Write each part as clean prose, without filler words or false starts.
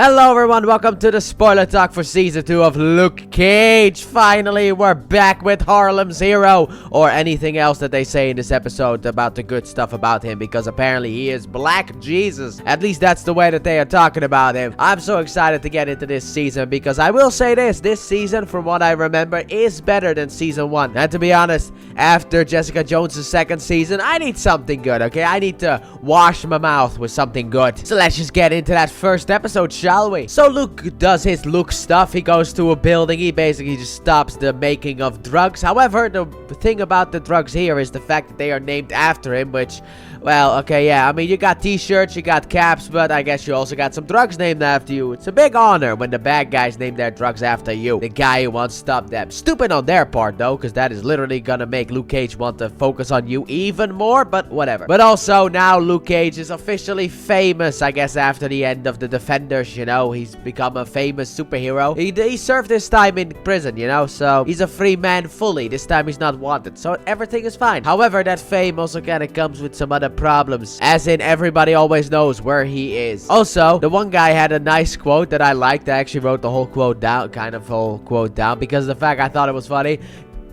Hello everyone, welcome to the spoiler talk for season 2 of Luke Cage. Finally, we're back with Harlem's hero, or anything else that they say in this episode about the good stuff about him, because apparently he is Black Jesus. At least that's the way that they are talking about him. I'm so excited to get into this season, because I will say this season, from what I remember, is better than season 1. And to be honest, after Jessica Jones' second season, I need something good, okay? I need to wash my mouth with something good. So let's just get into that first episode, shall we? So Luke does his Luke stuff. He goes to a building. He basically just stops the making of drugs. However, the thing about the drugs here is the fact that they are named after him, which, well, okay, yeah. I mean, you got t-shirts, you got caps, but I guess you also got some drugs named after you. It's a big honor when the bad guys name their drugs after you, the guy who wants to stop them. Stupid on their part, though, because that is literally gonna make Luke Cage want to focus on you even more, but whatever. But also, now Luke Cage is officially famous, I guess, after the end of the Defenders, you know. He's become a famous superhero. He served his time in prison, you know, so he's a free man fully. This time he's not wanted, so everything is fine. However, that fame also kind of comes with some other problems, as in everybody always knows where he is. Also, the one guy had a nice quote that I liked. I actually wrote the whole quote down, because of the fact I thought it was funny.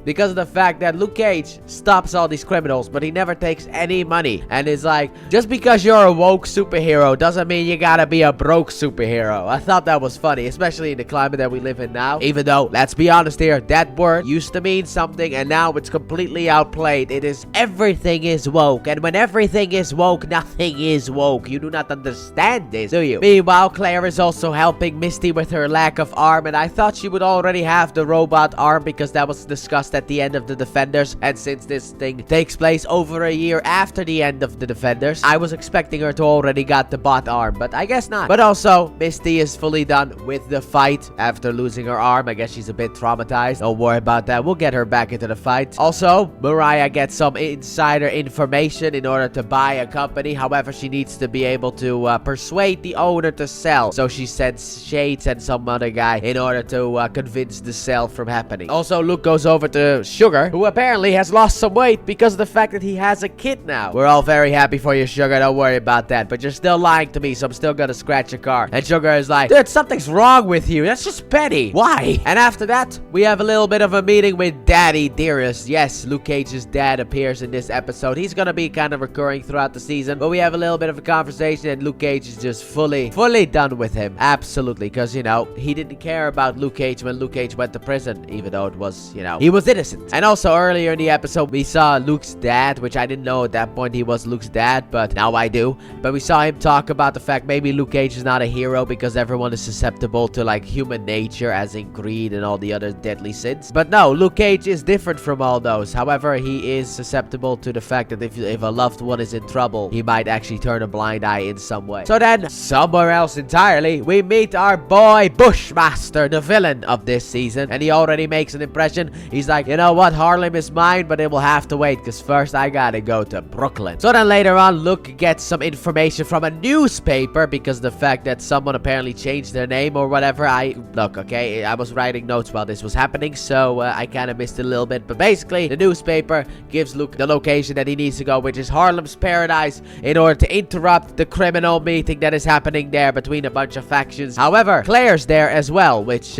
Because of the fact that Luke Cage stops all these criminals, but he never takes any money. And it's like, just because you're a woke superhero doesn't mean you gotta be a broke superhero. I thought that was funny, especially in the climate that we live in now. Even though, let's be honest here, that word used to mean something, and now it's completely outplayed. It is everything is woke. And when everything is woke, nothing is woke. You do not understand this, do you? Meanwhile, Claire is also helping Misty with her lack of arm, and I thought she would already have the robot arm because that was discussed at the end of the Defenders, and since this thing takes place over a year after the end of the Defenders, I was expecting her to already got the bot arm, but I guess not. But also, Misty is fully done with the fight after losing her arm. I guess she's a bit traumatized. Don't worry about that. We'll get her back into the fight. Also, Mariah gets some insider information in order to buy a company. However, she needs to be able to persuade the owner to sell. So she sends Shades and some other guy in order to convince the sale from happening. Also, Luke goes over to Sugar, who apparently has lost some weight because of the fact that he has a kid now. We're all very happy for you, Sugar. Don't worry about that. But you're still lying to me, so I'm still gonna scratch your car. And Sugar is like, dude, something's wrong with you. That's just petty. Why? And after that, we have a little bit of a meeting with Daddy Dearest. Yes, Luke Cage's dad appears in this episode. He's gonna be kind of recurring throughout the season, but we have a little bit of a conversation, and Luke Cage is just fully done with him. Absolutely, because, you know, he didn't care about Luke Cage when Luke Cage went to prison, even though it was, you know, he was innocent. And also earlier in the episode, we saw Luke's dad, which I didn't know at that point he was Luke's dad, but now I do. But we saw him talk about the fact maybe Luke Cage is not a hero because everyone is susceptible to, like, human nature, as in greed and all the other deadly sins. But no, Luke Cage is different from all those. However, he is susceptible to the fact that if a loved one is in trouble, he might actually turn a blind eye in some way. So then, somewhere else entirely, we meet our boy Bushmaster, the villain of this season, and he already makes an impression. He's like, you know what, Harlem is mine, but it will have to wait, because first I gotta go to Brooklyn. So then later on, Luke gets some information from a newspaper, because the fact that someone apparently changed their name or whatever. Look, okay, I was writing notes while this was happening, so I kind of missed it a little bit, but basically, the newspaper gives Luke the location that he needs to go, which is Harlem's Paradise, in order to interrupt the criminal meeting that is happening there between a bunch of factions. However, Claire's there as well, which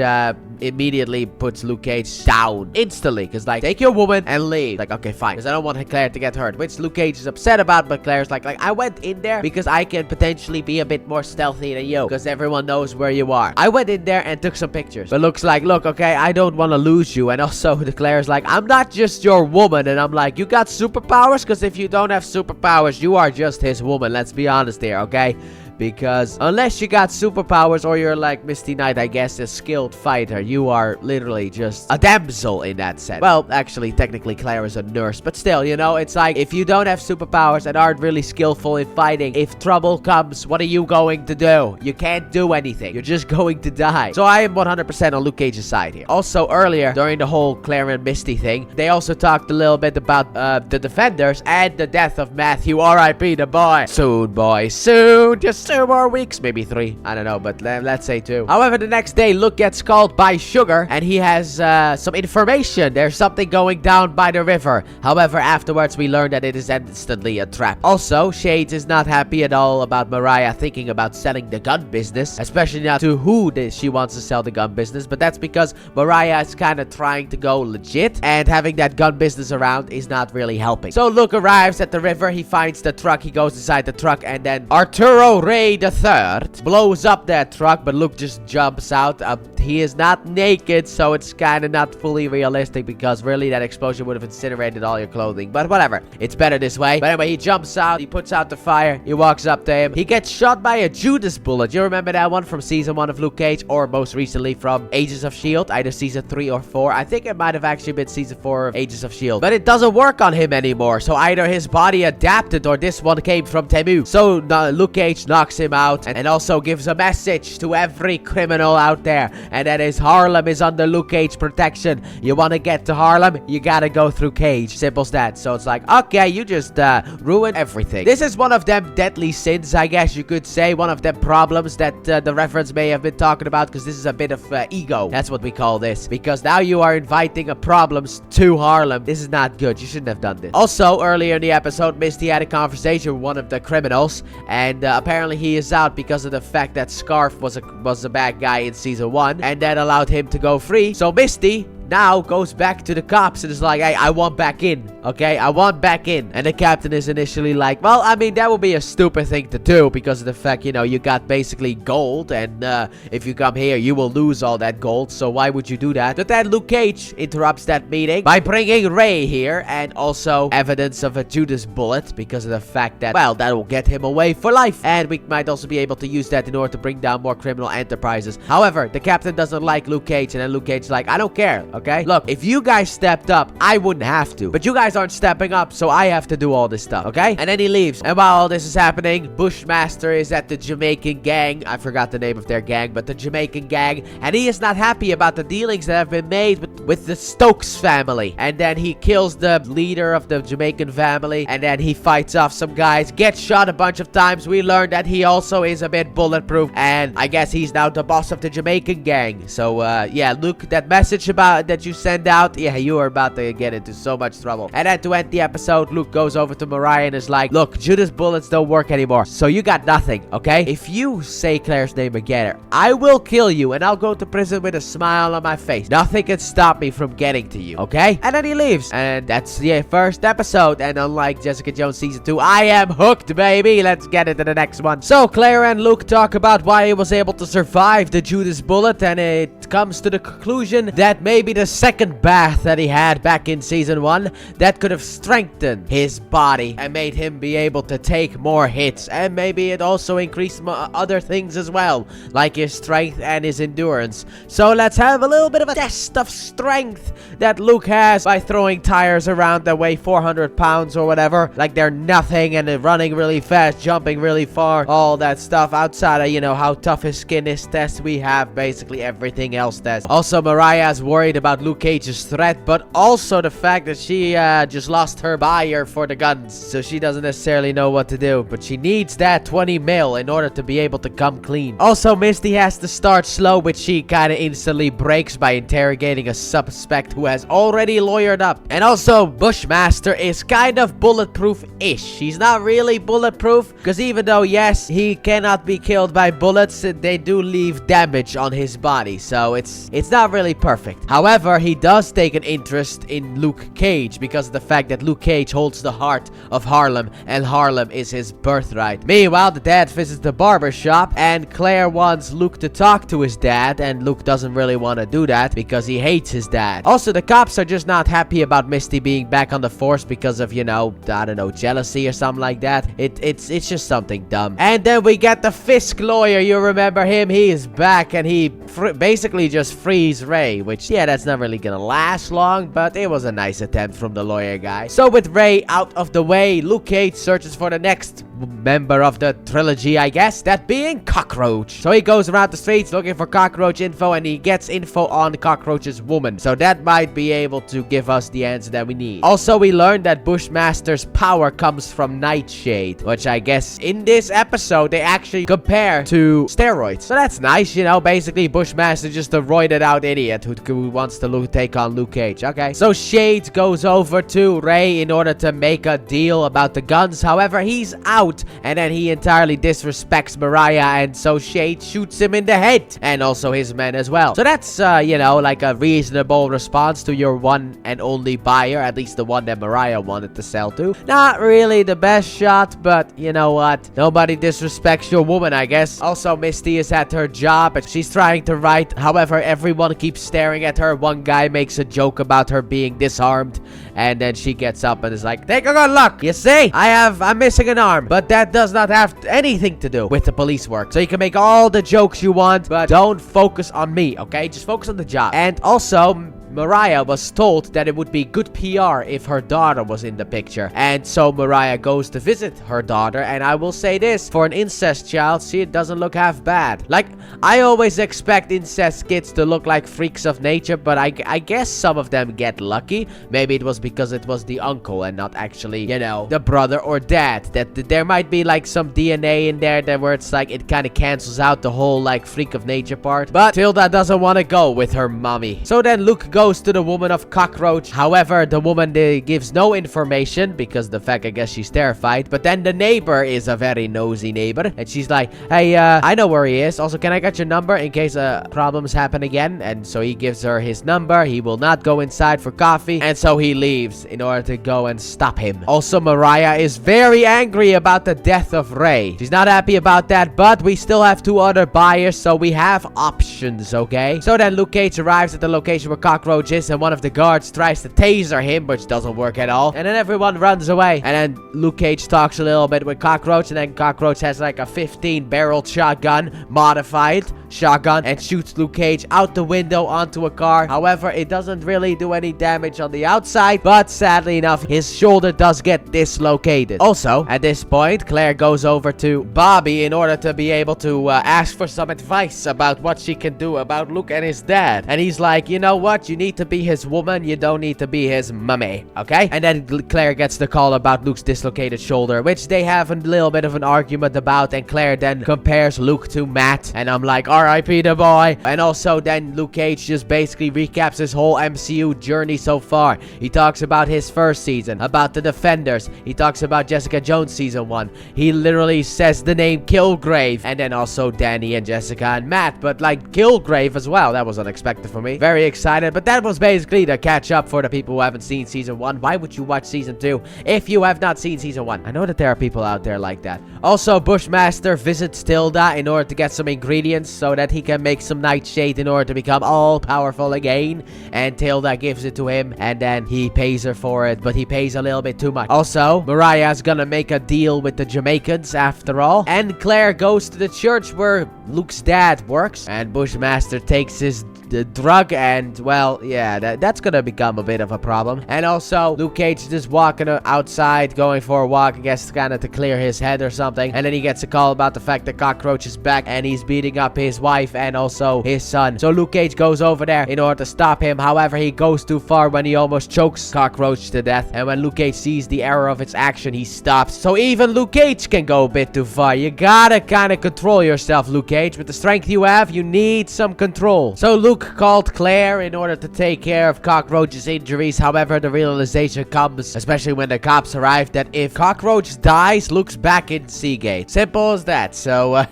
immediately puts Luke Cage down instantly, because, like, take your woman and leave. Like, okay, fine, because I don't want Claire to get hurt, which Luke Cage is upset about. But Claire's like, I went in there because I can potentially be a bit more stealthy than you, because everyone knows where you are. I went in there and took some pictures. But Luke's like, look, okay, I don't want to lose you. And also the Claire's like, I'm not just your woman. And I'm like, you got superpowers? Because if you don't have superpowers, you are just his woman. Let's be honest here, okay? Because unless you got superpowers, or you're like Misty Knight, I guess, a skilled fighter, you are literally just a damsel in that sense. Well, actually, technically, Claire is a nurse, but still, you know, it's like, if you don't have superpowers and aren't really skillful in fighting, if trouble comes, what are you going to do? You can't do anything. You're just going to die. So I am 100% on Luke Cage's side here. Also, earlier, during the whole Claire and Misty thing, they also talked a little bit about the Defenders and the death of Matthew, R.I.P. the boy. Soon, boy, soon. Just 2 more weeks, maybe 3. I don't know, but let's say 2. However, the next day, Luke gets called by Sugar, and he has some information. There's something going down by the river. However, afterwards, we learn that it is instantly a trap. Also, Shades is not happy at all about Mariah thinking about selling the gun business, especially not to who she wants to sell the gun business, but that's because Mariah is kind of trying to go legit, and having that gun business around is not really helping. So Luke arrives at the river, he finds the truck, he goes inside the truck, and then Arturo Ray III blows up that truck, but Luke just jumps out. He is not naked, so it's kind of not fully realistic, because really that explosion would have incinerated all your clothing, but whatever, it's better this way. But anyway, he jumps out, he puts out the fire, he walks up to him, he gets shot by a Judas bullet. You remember that one from season 1 of Luke Cage, or most recently from Agents of S.H.I.E.L.D., either season 3 or 4. I think it might have actually been season 4 of Agents of S.H.I.E.L.D., but it doesn't work on him anymore, so either his body adapted or this one came from Temu. So Luke Cage knocks him out, and also gives a message to every criminal out there, and that is Harlem is under Luke Cage protection. You want to get to Harlem, you gotta go through Cage. Simple as that. So it's like, okay, you just ruined everything. This is one of them deadly sins, I guess you could say, one of them problems that the reference may have been talking about, because this is a bit of ego. That's what we call this, because now you are inviting a problems to Harlem. This is not good. You shouldn't have done this. Also, earlier in the episode, Misty had a conversation with one of the criminals, and apparently he is out because of the fact that Scarf was a bad guy in season 1, and that allowed him to go free. So Misty now goes back to the cops and is like, hey, I want back in, okay? I want back in. And the captain is initially like, well, I mean, that would be a stupid thing to do because of the fact, you know, you got basically gold, and if you come here, you will lose all that gold, so why would you do that? But then Luke Cage interrupts that meeting by bringing Ray here, and also evidence of a Judas bullet because of the fact that, well, that will get him away for life, and we might also be able to use that in order to bring down more criminal enterprises. However, the captain doesn't like Luke Cage, and then Luke Cage is like, I don't care. Okay? Look, if you guys stepped up, I wouldn't have to. But you guys aren't stepping up, so I have to do all this stuff, okay? And then he leaves. And while all this is happening, Bushmaster is at the Jamaican gang. I forgot the name of their gang, but the Jamaican gang. And he is not happy about the dealings that have been made with the Stokes family. And then he kills the leader of the Jamaican family. And then he fights off some guys, gets shot a bunch of times. We learned that he also is a bit bulletproof. And I guess he's now the boss of the Jamaican gang. So, yeah, Luke, that message about that you send out, yeah, you are about to get into so much trouble. And then to end the episode, Luke goes over to Mariah and is like, look, Judas bullets don't work anymore, so you got nothing, okay? If you say Claire's name again, I will kill you, and I'll go to prison with a smile on my face. Nothing can stop me from getting to you, okay? And then he leaves. And that's the first episode, and unlike Jessica Jones season 2, I am hooked, baby. Let's get into the next one. So Claire and Luke talk about why he was able to survive the Judas bullet, and it comes to the conclusion that maybe the second bath that he had back in season 1 that could have strengthened his body and made him be able to take more hits, and maybe it also increased other things as well, like his strength and his endurance. So let's have a little bit of a test of strength that Luke has by throwing tires around that weigh 400 pounds or whatever, like they're nothing, and running really fast, jumping really far, all that stuff. Outside of, you know, how tough his skin is test, we have basically everything else test. Also, Mariah is worried about Luke Cage's threat, but also the fact that she just lost her buyer for the guns, so she doesn't necessarily know what to do, but she needs that 20 mil in order to be able to come clean. Also, Misty has to start slow, which she kind of instantly breaks by interrogating a suspect who has already lawyered up. And also, Bushmaster is kind of bulletproof-ish. He's not really bulletproof, because even though, yes, he cannot be killed by bullets, they do leave damage on his body, so it's not really perfect. However, he does take an interest in Luke Cage because of the fact that Luke Cage holds the heart of Harlem, and Harlem is his birthright. Meanwhile, the dad visits the barber shop, and Claire wants Luke to talk to his dad, and Luke doesn't really want to do that because he hates his dad. Also, the cops are just not happy about Misty being back on the force because of, you know, I don't know, jealousy or something like that. It's just something dumb. And then we get the Fisk lawyer. You remember him? He is back, and he basically just frees Ray, which, yeah, that's not really gonna last long, but it was a nice attempt from the lawyer guy. So with Ray out of the way, Luke Cage searches for the next member of the trilogy, I guess, that being Cockroach. So he goes around the streets looking for Cockroach info, and he gets info on Cockroach's woman. So that might be able to give us the answer that we need. Also, we learned that Bushmaster's power comes from Nightshade, which I guess in this episode they actually compare to steroids. So that's nice, you know. Basically, Bushmaster just a roided out idiot who wants to take on Luke Cage. Okay. So Shade goes over to Ray in order to make a deal about the guns. However, he's out, and then he entirely disrespects Mariah, and so Shade shoots him in the head, and also his men as well. So that's, you know, like a reasonable response to your one and only buyer, at least the one that Mariah wanted to sell to. Not really the best shot, but you know what? Nobody disrespects your woman, I guess. Also, Misty is at her job, and she's trying to write. However, everyone keeps staring at her. One guy makes a joke about her being disarmed, and then she gets up and is like, take a good look. You see, I'm missing an arm, but that does not have anything to do with the police work. So you can make all the jokes you want, but don't focus on me, okay? Just focus on the job. And also, Mariah was told that it would be good PR if her daughter was in the picture. And so Mariah goes to visit her daughter, and I will say this, for an incest child, she doesn't look half bad. Like, I always expect incest kids to look like freaks of nature, but I guess some of them get lucky. Maybe it was because it was the uncle and not actually, you know, the brother or dad. That there might be like some DNA in there that where it's like it kind of cancels out the whole like freak of nature part. But Tilda doesn't want to go with her mommy. So then Luke goes to the woman of Cockroach. However, the woman gives no information because the fact, I guess, she's terrified. But then the neighbor is a very nosy neighbor, and she's like, hey, I know where he is. Also, can I get your number in case problems happen again? And so he gives her his number. He will not go inside for coffee, and so he leaves in order to go and stop him. Also, Mariah is very angry about the death of Ray. She's not happy about that, but we still have 2 other buyers, so we have options, okay? So then Luke Cage arrives at the location where Cockroach is, and one of the guards tries to taser him, which doesn't work at all. And then everyone runs away. And then Luke Cage talks a little bit with Cockroach, and then Cockroach has like a 15-barreled shotgun, modified shotgun, and shoots Luke Cage out the window onto a car. However, it doesn't really do any damage on the outside, but sadly enough, his shoulder does get dislocated. Also, at this point, Claire goes over to Bobby in order to be able to ask for some advice about what she can do about Luke and his dad. And he's like, you know what? You need to be his woman. You don't need to be his mummy, okay? And then Claire gets the call about Luke's dislocated shoulder, which they have a little bit of an argument about, and Claire then compares Luke to Matt, and I'm like, R.I.P. the boy. And also then Luke Cage just basically recaps his whole MCU journey so far. He talks about his first season, about the Defenders. He talks about Jessica Jones season 1. He literally says the name Kilgrave, and then also Danny and Jessica and Matt, but like Kilgrave as well. That was unexpected for me. Very excited, but that was basically the catch up for the people who haven't seen season 1. Why would you watch season 2 if you have not seen season 1? I know that there are people out there like that. Also, Bushmaster visits Tilda in order to get some ingredients so that he can make some Nightshade in order to become all powerful again, and Tilda gives it to him, and then he pays her for it, but he pays a little bit too much. Also, Mariah's gonna make a deal with the Jamaicans after all, and Claire goes to the church where Luke's dad works, and Bushmaster takes the drug, and well, yeah, that's gonna become a bit of a problem. And also, Luke Cage is just walking outside, going for a walk, I guess kind of to clear his head or something, and then he gets a call about the fact that Cockroach is back, and he's beating up his wife and also his son. So Luke Cage goes over there in order to stop him. However, he goes too far when he almost chokes Cockroach to death, and when Luke Cage sees the error of its action, he stops. So even Luke Cage can go a bit too far. You gotta kind of control yourself, Luke Cage. With the strength you have, you need some control. So Luke called Claire in order to take care of Cockroach's injuries. However, the realization comes, especially when the cops arrive, that if Cockroach dies, Luke's back in Seagate. Simple as that. So,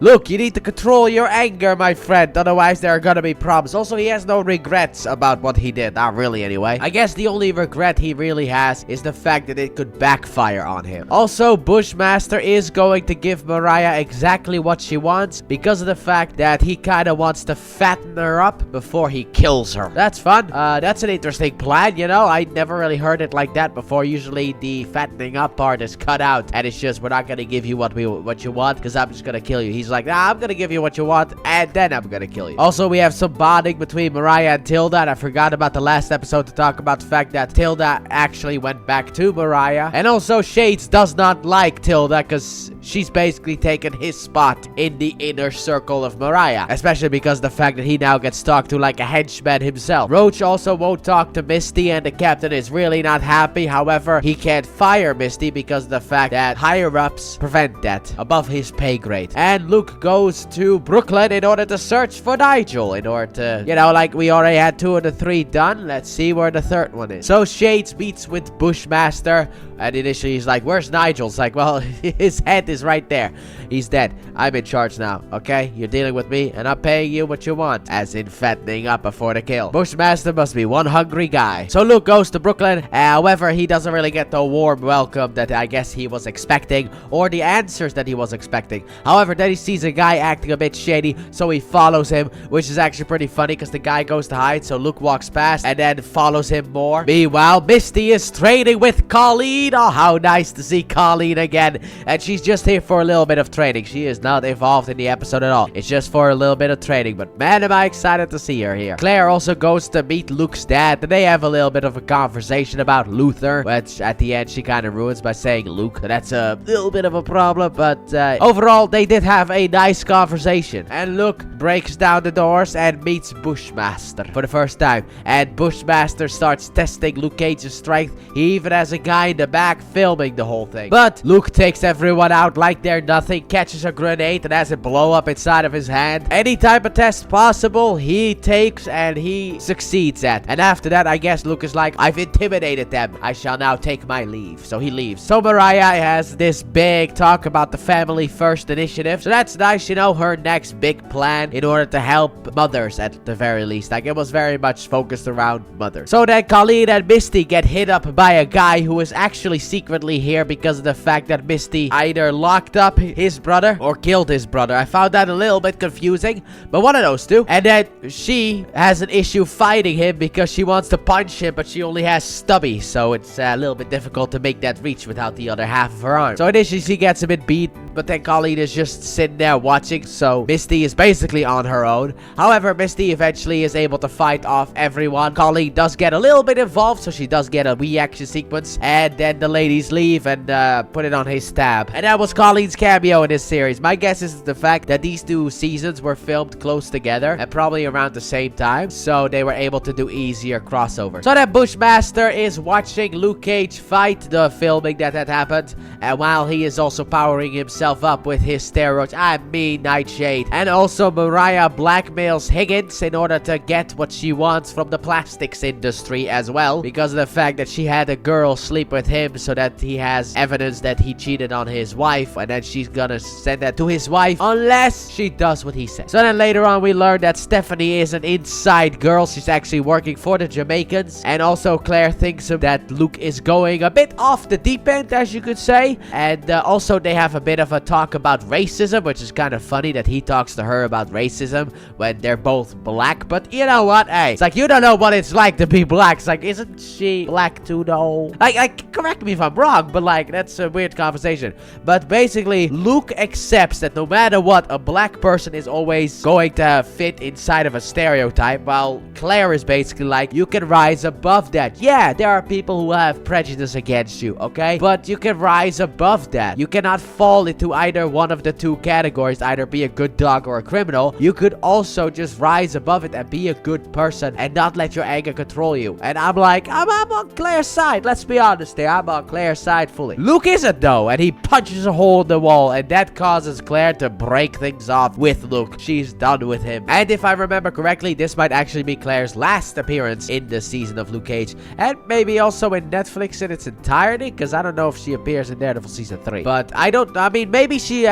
Look, you need to control your anger, my friend. Otherwise, there are gonna be problems. Also, he has no regrets about what he did. Not really, anyway. I guess the only regret he really has is the fact that it could backfire on him. Also, Bushmaster is going to give Mariah exactly what she wants because of the fact that he kind of wants to fatten her up before he kills her. That's fun. That's an interesting plan, you know? I never really heard it like that before. Usually, the fattening up part is cut out, and it's just, we're not gonna give you what you want because I'm just gonna kill you. He's is like, nah, I'm gonna give you what you want, and then I'm gonna kill you. Also, we have some bonding between Mariah and Tilda, and I forgot about the last episode to talk about the fact that Tilda actually went back to Mariah. And also, Shades does not like Tilda because she's basically taken his spot in the inner circle of Mariah, especially because of the fact that he now gets talked to like a henchman himself. Roach also won't talk to Misty, and the captain is really not happy. However, he can't fire Misty because of the fact that higher-ups prevent that above his pay grade. And Luke goes to Brooklyn in order to search for Nigel, in order to, you know, like we already had 2 of the 3 done. Let's see where the 3rd one is. So Shades meets with Bushmaster, and initially he's like, where's Nigel? It's like, well, his head is right there. He's dead. I'm in charge now, okay? You're dealing with me, and I'm paying you what you want, as in fattening up before the kill. Bushmaster must be one hungry guy. So Luke goes to Brooklyn. However, he doesn't really get the warm welcome that I guess he was expecting, or the answers that he was expecting. However, then he sees a guy acting a bit shady, so he follows him, which is actually pretty funny because the guy goes to hide, so Luke walks past and then follows him more. Meanwhile, Misty is training with Colleen. Oh, how nice to see Colleen again. And she's just here for a little bit of training. She is not involved in the episode at all. It's just for a little bit of training, but man, am I excited to see her here. Claire also goes to meet Luke's dad, and they have a little bit of a conversation about Luther, which at the end she kind of ruins by saying Luke. That's a little bit of a problem, but overall, they did have a nice conversation. And Luke breaks down the doors and meets Bushmaster for the first time. And Bushmaster starts testing Luke Cage's strength. He even has a guy in the back filming the whole thing. But Luke takes everyone out like they're nothing, catches a grenade and has it blow up inside of his hand. Any type of test possible, he takes and he succeeds at. And after that, I guess Luke is like, I've intimidated them. I shall now take my leave. So he leaves. So Mariah has this big talk about the family first initiative. So that's nice, you know, her next big plan in order to help mothers at the very least. Like, it was very much focused around mothers. So then Colleen and Misty get hit up by a guy who is actually secretly here because of the fact that Misty either locked up his brother or killed his brother. I found that a little bit confusing, but one of those two. And then she has an issue fighting him because she wants to punch him, but she only has stubby, so it's a little bit difficult to make that reach without the other half of her arm. So initially she gets a bit beat, but then Colleen is just sitting there watching, so Misty is basically on her own. However, Misty eventually is able to fight off everyone. Colleen does get a little bit involved, so she does get a wee action sequence, and then the ladies leave and put it on his tab. And that was Colleen's cameo in this series. My guess is the fact that these 2 seasons were filmed close together and probably around the same time, so they were able to do easier crossovers. So that Bushmaster is watching Luke Cage fight, the filming that had happened, and while he is also powering himself up with his steroids, I mean Nightshade. And also Mariah blackmails Higgins in order to get what she wants from the plastics industry as well, because of the fact that she had a girl sleep with him so that he has evidence that he cheated on his wife, and then she's gonna send that to his wife unless she does what he says. So then later on we learn that Stephanie is an inside girl. She's actually working for the Jamaicans, and also Claire thinks that Luke is going a bit off the deep end, as you could say. And also they have a bit of a talk about racism, which is kind of funny that he talks to her about racism when they're both black. But you know what, hey, it's like, you don't know what it's like to be black. It's like, isn't she black too though? Like, correct me if I'm wrong, but like, that's a weird conversation. But basically Luke accepts that no matter what, a black person is always going to fit inside of a stereotype, while Claire is basically like, you can rise above that. Yeah, there are people who have prejudice against you, okay? But you can rise above that. You cannot fall into either one of the 2 categories, either be a good dog or a criminal. You could also just rise above it and be a good person and not let your anger control you. And I'm like, I'm on Claire's side. Let's be honest there. I'm on Claire's side fully. Luke isn't though, and he punches a hole in the wall, and that causes Claire to break things off with Luke. She's done with him. And if I remember correctly, this might actually be Claire's last appearance in the season of Luke Cage, and maybe also in Netflix in its entirety, because I don't know if she appears in Daredevil season 3. But I mean, maybe she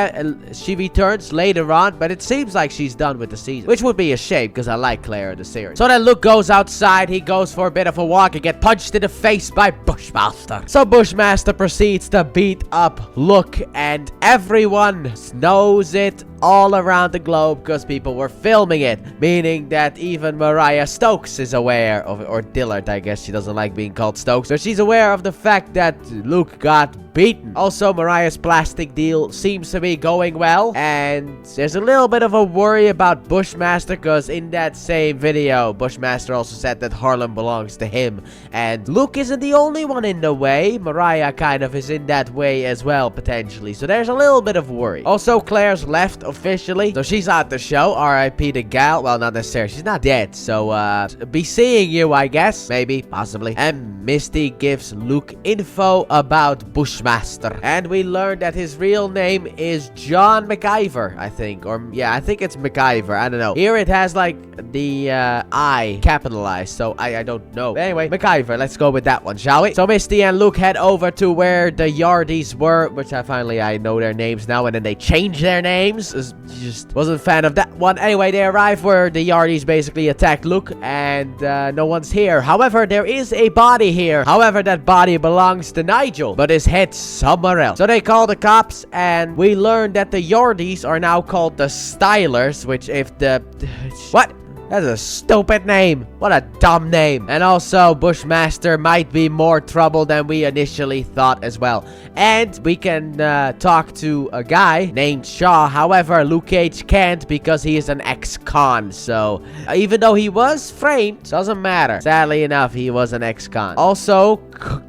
returns later on, but it seems like she's done with the season, which would be a shame because I like Claire in the series. So then Luke goes outside. He goes for a bit of a walk and get punched in the face by Bushmaster. So Bushmaster proceeds to beat up Luke, and everyone knows it all around the globe because people were filming it, meaning that even Mariah Stokes is aware of, or Dillard, I guess she doesn't like being called Stokes, so she's aware of the fact that Luke got beaten. Also, Mariah's plastic deal seems to be going well, and there's a little bit of a worry about Bushmaster because in that same video, Bushmaster also said that Harlem belongs to him, and Luke isn't the only one in the way. Mariah kind of is in that way as well, potentially, so there's a little bit of worry. Also, Claire's left officially, so she's out the show. R.I.P. to Gal. Well, not necessarily, she's not dead, so be seeing you, I guess, maybe, possibly. And Misty gives Luke info about Bushmaster, and we learned that his real name is John McIver, I think, or yeah, I think it's McIver, I don't know. Here it has like the I capitalized, so I don't know. But anyway, McIver, let's go with that one, shall we? So Misty and Luke head over to where the Yardies were, which I know their names now, and then they changed their names. Just wasn't a fan of that one. Anyway, they arrive where the Yardies basically attacked Luke, and no one's here. However, there is a body here. However, that body belongs to Nigel, but his head's somewhere else. So they call the cops, and we learn that the Yardies are now called the Stylers, which if the... What? That's a stupid name. What a dumb name. And also, Bushmaster might be more trouble than we initially thought as well. And we can talk to a guy named Shaw. However, Luke Cage can't because he is an ex-con. So, even though he was framed, doesn't matter. Sadly enough, he was an ex-con. Also,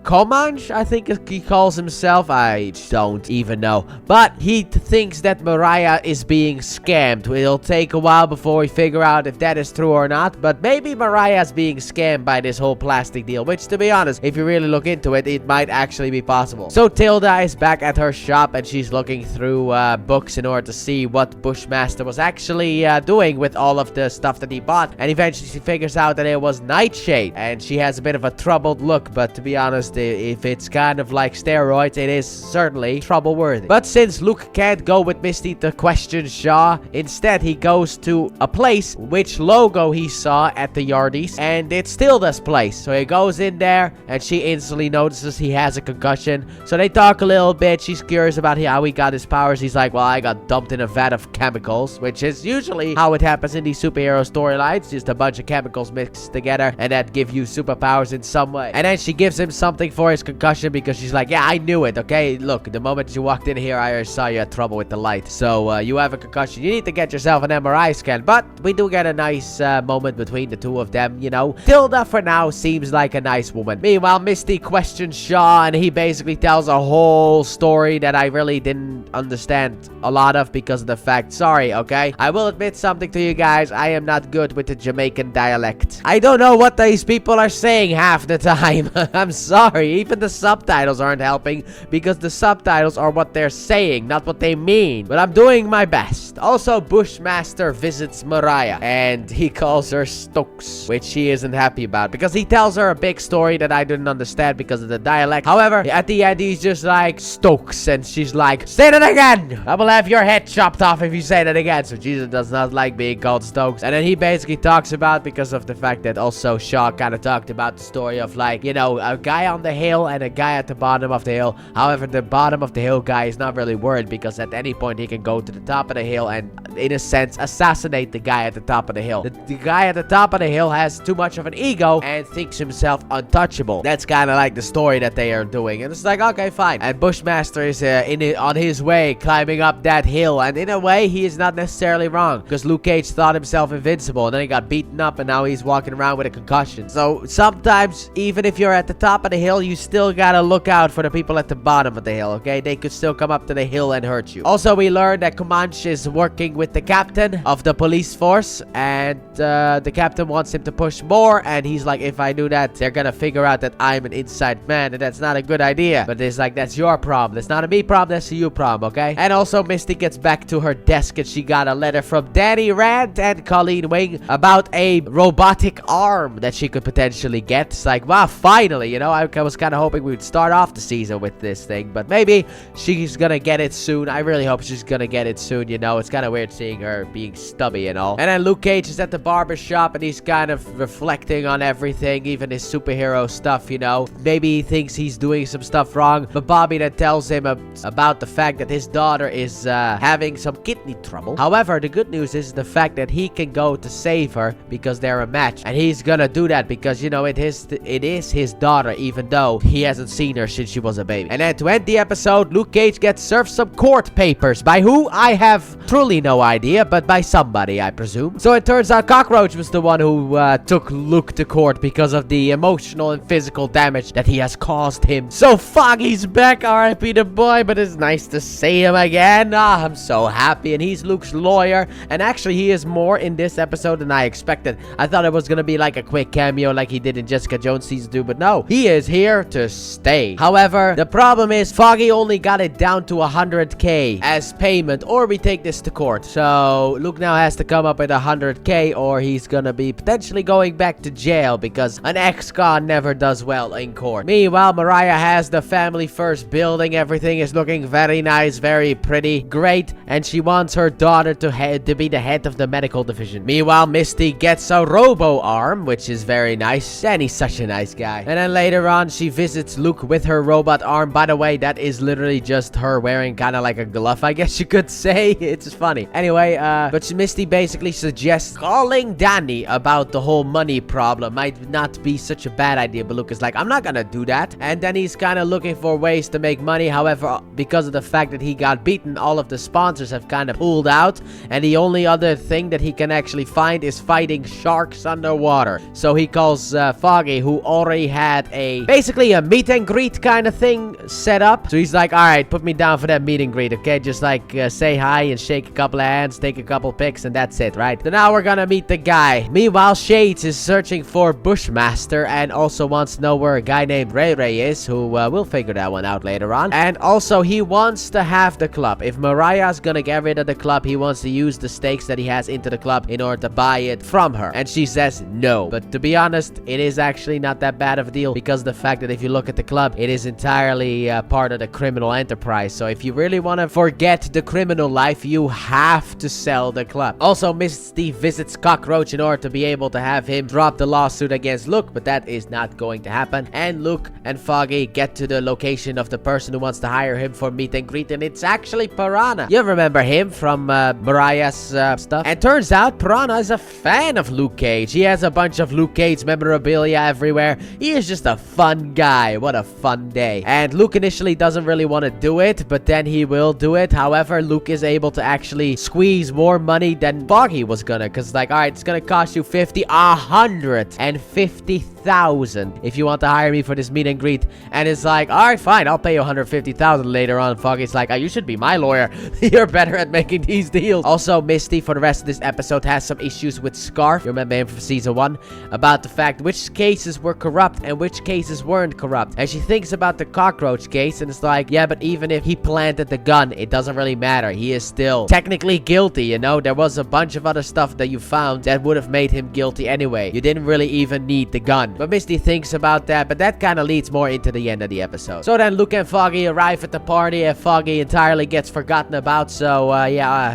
Comanche, I think he calls himself. I don't even know. But he thinks that Mariah is being scammed. It'll take a while before we figure out if that is true or not, but maybe Mariah's being scammed by this whole plastic deal, which, to be honest, if you really look into it, it might actually be possible. So Tilda is back at her shop, and she's looking through books in order to see what Bushmaster was actually doing with all of the stuff that he bought, and eventually she figures out that it was Nightshade, and she has a bit of a troubled look, but to be honest, if it's kind of like steroids, it is certainly trouble-worthy. But since Luke can't go with Misty to question Shaw, instead he goes to a place which logo he saw at the Yardies, and it's still this place. So he goes in there, and she instantly notices he has a concussion. So they talk a little bit. She's curious about how he got his powers. He's like, well, I got dumped in a vat of chemicals, which is usually how it happens in these superhero storylines. Just a bunch of chemicals mixed together, and that give you superpowers in some way. And then she gives him something for his concussion because she's like, yeah, I knew it, okay? Look, the moment you walked in here, I saw you had trouble with the light. So you have a concussion. You need to get yourself an MRI scan. But we do get a nice moment between the two of them, you know. Tilda, for now, seems like a nice woman. Meanwhile, Misty questions Shaw, and he basically tells a whole story that I really didn't understand a lot of because of the fact, sorry, okay? I will admit something to you guys. I am not good with the Jamaican dialect. I don't know what these people are saying half the time. I'm sorry. Even the subtitles aren't helping because the subtitles are what they're saying, not what they mean. But I'm doing my best. Also, Bushmaster visits Mariah, and he calls her Stokes, which she isn't happy about because he tells her a big story that I didn't understand because of the dialect. However, at the end, he's just like, Stokes, and she's like, say that again! I will have your head chopped off if you say that again. So Jesus does not like being called Stokes. And then he basically talks about, because of the fact that also Shaw kind of talked about the story of, like, you know, a guy on the hill and a guy at the bottom of the hill. However, the bottom of the hill guy is not really worried because at any point he can go to the top of the hill and, in a sense, assassinate the guy at the top of the hill. The guy at the top of the hill has too much of an ego and thinks himself untouchable. That's kind of like the story that they are doing. And it's like, okay, fine. And Bushmaster is on his way climbing up that hill. And in a way, he is not necessarily wrong because Luke Cage thought himself invincible. And then he got beaten up and now he's walking around with a concussion. So sometimes, even if you're at the top of the hill, you still gotta look out for the people at the bottom of the hill, okay? They could still come up to the hill and hurt you. Also, we learned that Comanche is working with the captain of the police force. And the captain wants him to push more, and he's like, if I do that, they're gonna figure out that I'm an inside man, and that's not a good idea. But it's like, that's your problem. It's not a me problem, that's a you problem, okay? And also, Misty gets back to her desk, and she got a letter from Danny Rand and Colleen Wing about a robotic arm that she could potentially get. It's like, wow, finally, you know, I was kind of hoping we would start off the season with this thing, but maybe she's gonna get it soon. I really hope she's gonna get it soon, you know. it's kind of weird seeing her being stubby and all. And then Luke Cage is at the barber shop and he's kind of reflecting on everything, even his superhero stuff, you know. Maybe he thinks he's doing some stuff wrong, but Bobby then tells him about the fact that his daughter is having some kidney trouble. However, the good news is the fact that he can go to save her because they're a match, and he's gonna do that because, you know, it is his daughter, even though he hasn't seen her since she was a baby. And then to end the episode, Luke Cage gets served some court papers. By who? I have truly no idea, but by somebody, I presume. So it turns out Cockroach was the one who took Luke to court because of the emotional and physical damage that he has caused him. So Foggy's back, R.I.P. the boy, but it's nice to see him again. Ah, I'm so happy, and he's Luke's lawyer, and actually he is more in this episode than I expected. I thought it was gonna be like a quick cameo like he did in Jessica Jones season 2, but no, he is here to stay. However, the problem is Foggy only got it down to 100k as payment, or we take this to court. So Luke now has to come up with 100k, or he's gonna be potentially going back to jail because an ex-con never does well in court. Meanwhile, Mariah has the family first building. Everything is looking very nice, very pretty, great, and she wants her daughter to be the head of the medical division. Meanwhile, Misty gets a robo arm, which is very nice, and he's such a nice guy. And then later on, she visits Luke with her robot arm. By the way, that is literally just her wearing kind of like a glove, I guess you could say. It's funny. Anyway, but Misty basically suggests calling Danny about the whole money problem might not be such a bad idea, but Luke is like, I'm not gonna do that. And then he's kind of looking for ways to make money. However, because of the fact that he got beaten, all of the sponsors have kind of pulled out, and the only other thing that he can actually find is fighting sharks underwater. So he calls Foggy, who already had basically a meet and greet kind of thing set up. So he's like, all right, put me down for that meet and greet, okay? Just like say hi and shake a couple of hands, take a couple pics, and that's it, right? So now we're gonna meet the guy. Meanwhile, Shades is searching for Bushmaster and also wants to know where a guy named Ray Ray is, who we'll figure that one out later on. And also, he wants to have the club. If Mariah's gonna get rid of the club, he wants to use the stakes that he has into the club in order to buy it from her. And she says no. But to be honest, it is actually not that bad of a deal because the fact that if you look at the club, it is entirely part of the criminal enterprise. So if you really want to forget the criminal life, you have to sell the club. Also, Misty visits Cockroach in order to be able to have him drop the lawsuit against Luke, but that is not going to happen. And Luke and Foggy get to the location of the person who wants to hire him for meet and greet, and it's actually Piranha. You remember him from Mariah's stuff? And turns out Piranha is a fan of Luke Cage. He has a bunch of Luke Cage memorabilia everywhere. He is just a fun guy. What a fun day. And Luke initially doesn't really want to do it, but then he will do it. However, Luke is able to actually squeeze more money than Foggy was gonna, because like, all right, it's gonna cost you 150,000 if you want to hire me for this meet and greet. And it's like, all right, fine, I'll pay you 150,000 later on. Foggy's like, oh, you should be my lawyer. You're better at making these deals. Also, Misty, for the rest of this episode, has some issues with Scarf. You remember him from season 1? About the fact which cases were corrupt and which cases weren't corrupt. And she thinks about the Cockroach case, and it's like, yeah, but even if he planted the gun, it doesn't really matter. He is still technically guilty, you know? There was a bunch of other stuff that you found that would have made him guilty anyway. You didn't really even need the gun. But Misty thinks about that, but that kind of leads more into the end of the episode. So then Luke and Foggy arrive at the party, and Foggy entirely gets forgotten about. So,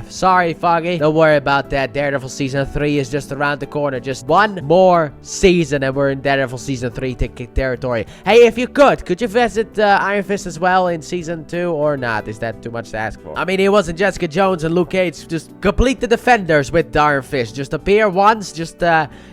sorry, Foggy. Don't worry about that. Daredevil season 3 is just around the corner. Just one more season, and we're in Daredevil season 3 territory. Hey, if you could you visit Iron Fist as well in season 2 or not? Is that too much to ask for? I mean, it wasn't Jessica Jones and Luke Cage. Just complete the Defenders with Iron Fist. Just appear once, just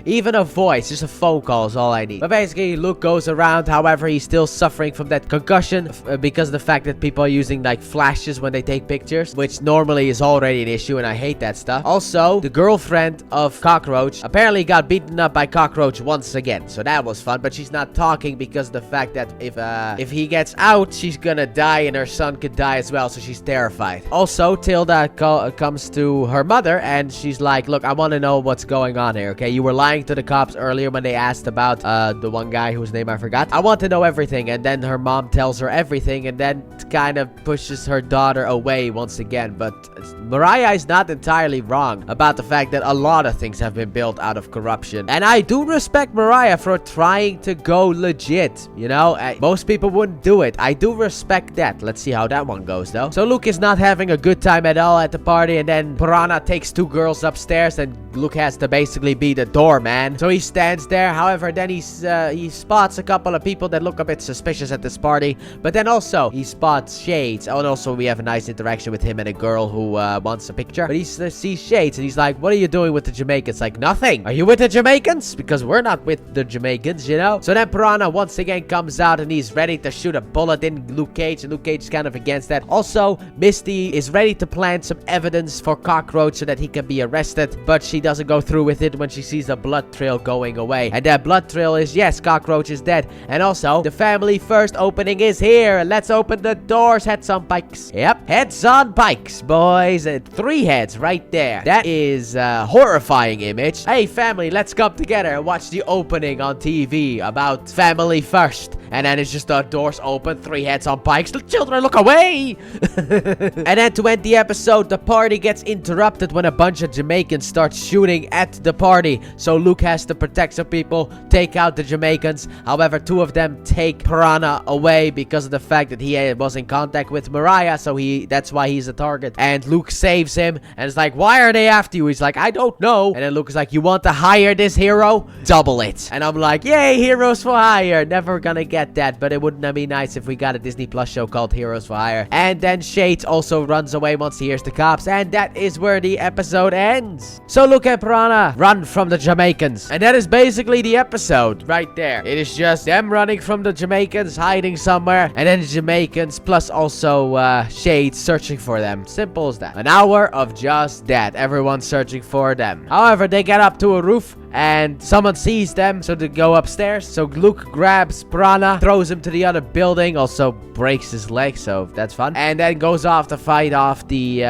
even a voice, just a phone call is all I need. But basically, Luke goes around. However, he's still suffering from that concussion because of the fact that people are using like flashes when they take pictures, which normally is already an issue, and I hate that stuff. Also, the girlfriend of Cockroach apparently got beaten up by Cockroach once again, so that was fun. But she's not talking because of the fact that if he gets out, she's gonna die, and her son could die as well, so she's terrified. Also, Tilda comes to her mother, and she's like, look, I want to know what's going on here, okay? You were lying to the cops earlier when they asked about the one guy whose name I forgot. I want to know everything. And then her mom tells her everything, and then kind of pushes her daughter away once again. But Mariah is not entirely wrong about the fact that a lot of things have been built out of corruption, and I do respect Mariah for trying to go legit, you know? Most people wouldn't do it. I do respect that. Let's see how that one goes though. So Luke is not having a good time at all, at the party, and then Piranha takes 2 girls upstairs, and Luke has to basically be the doorman. So he stands there. However, then he spots a couple of people that look a bit suspicious at this party, but then also he spots Shades. Oh, and also we have a nice interaction with him and a girl who wants a picture. But he sees Shades, and he's like, what are you doing with the Jamaicans? Like, nothing. Are you with the Jamaicans? Because we're not with the Jamaicans, you know? So then Piranha once again comes out, and he's ready to shoot a bullet in Luke Cage, and Luke Cage is kind of against that. Also, Misty is ready to plant some evidence for Cockroach so that he can be arrested, but she doesn't go through with it when she sees a blood trail going away. And that blood trail is, yes, Cockroach is dead. And also, the family first opening is here. Let's open the doors. Heads on bikes. Yep, heads on bikes, boys. 3 heads right there. That is a horrifying image. Hey, family, let's come together and watch the opening on TV about family first. And then it's just the doors open, 3 heads on bikes. The children look away. And then to end the episode, the party gets interrupted when a bunch of Jamaicans start shooting at the party. So Luke has to protect some people, take out the Jamaicans. However, 2 of them take Piranha away because of the fact that he was in contact with Mariah. So that's why he's a target. And Luke saves him and is like, why are they after you? He's like, I don't know. And then Luke is like, you want to hire this hero? Double it. And I'm like, yay, heroes for hire. Never gonna get that, but it wouldn't be nice if we got a Disney Plus show called Heroes for Hire. And then Shades also runs away once he hears the cops, and that is where the episode ends. So Luke and Piranha run from the Jamaicans, and that is basically the episode right there. It is just them running from the Jamaicans, hiding somewhere, and then the Jamaicans plus also Shades searching for them. Simple as that. An hour of just that. Everyone searching for them. However, they get up to a roof and someone sees them, so they go upstairs. So Luke grabs Piranha, throws him to the other building, also breaks his leg, so that's fun, and then goes off to fight off the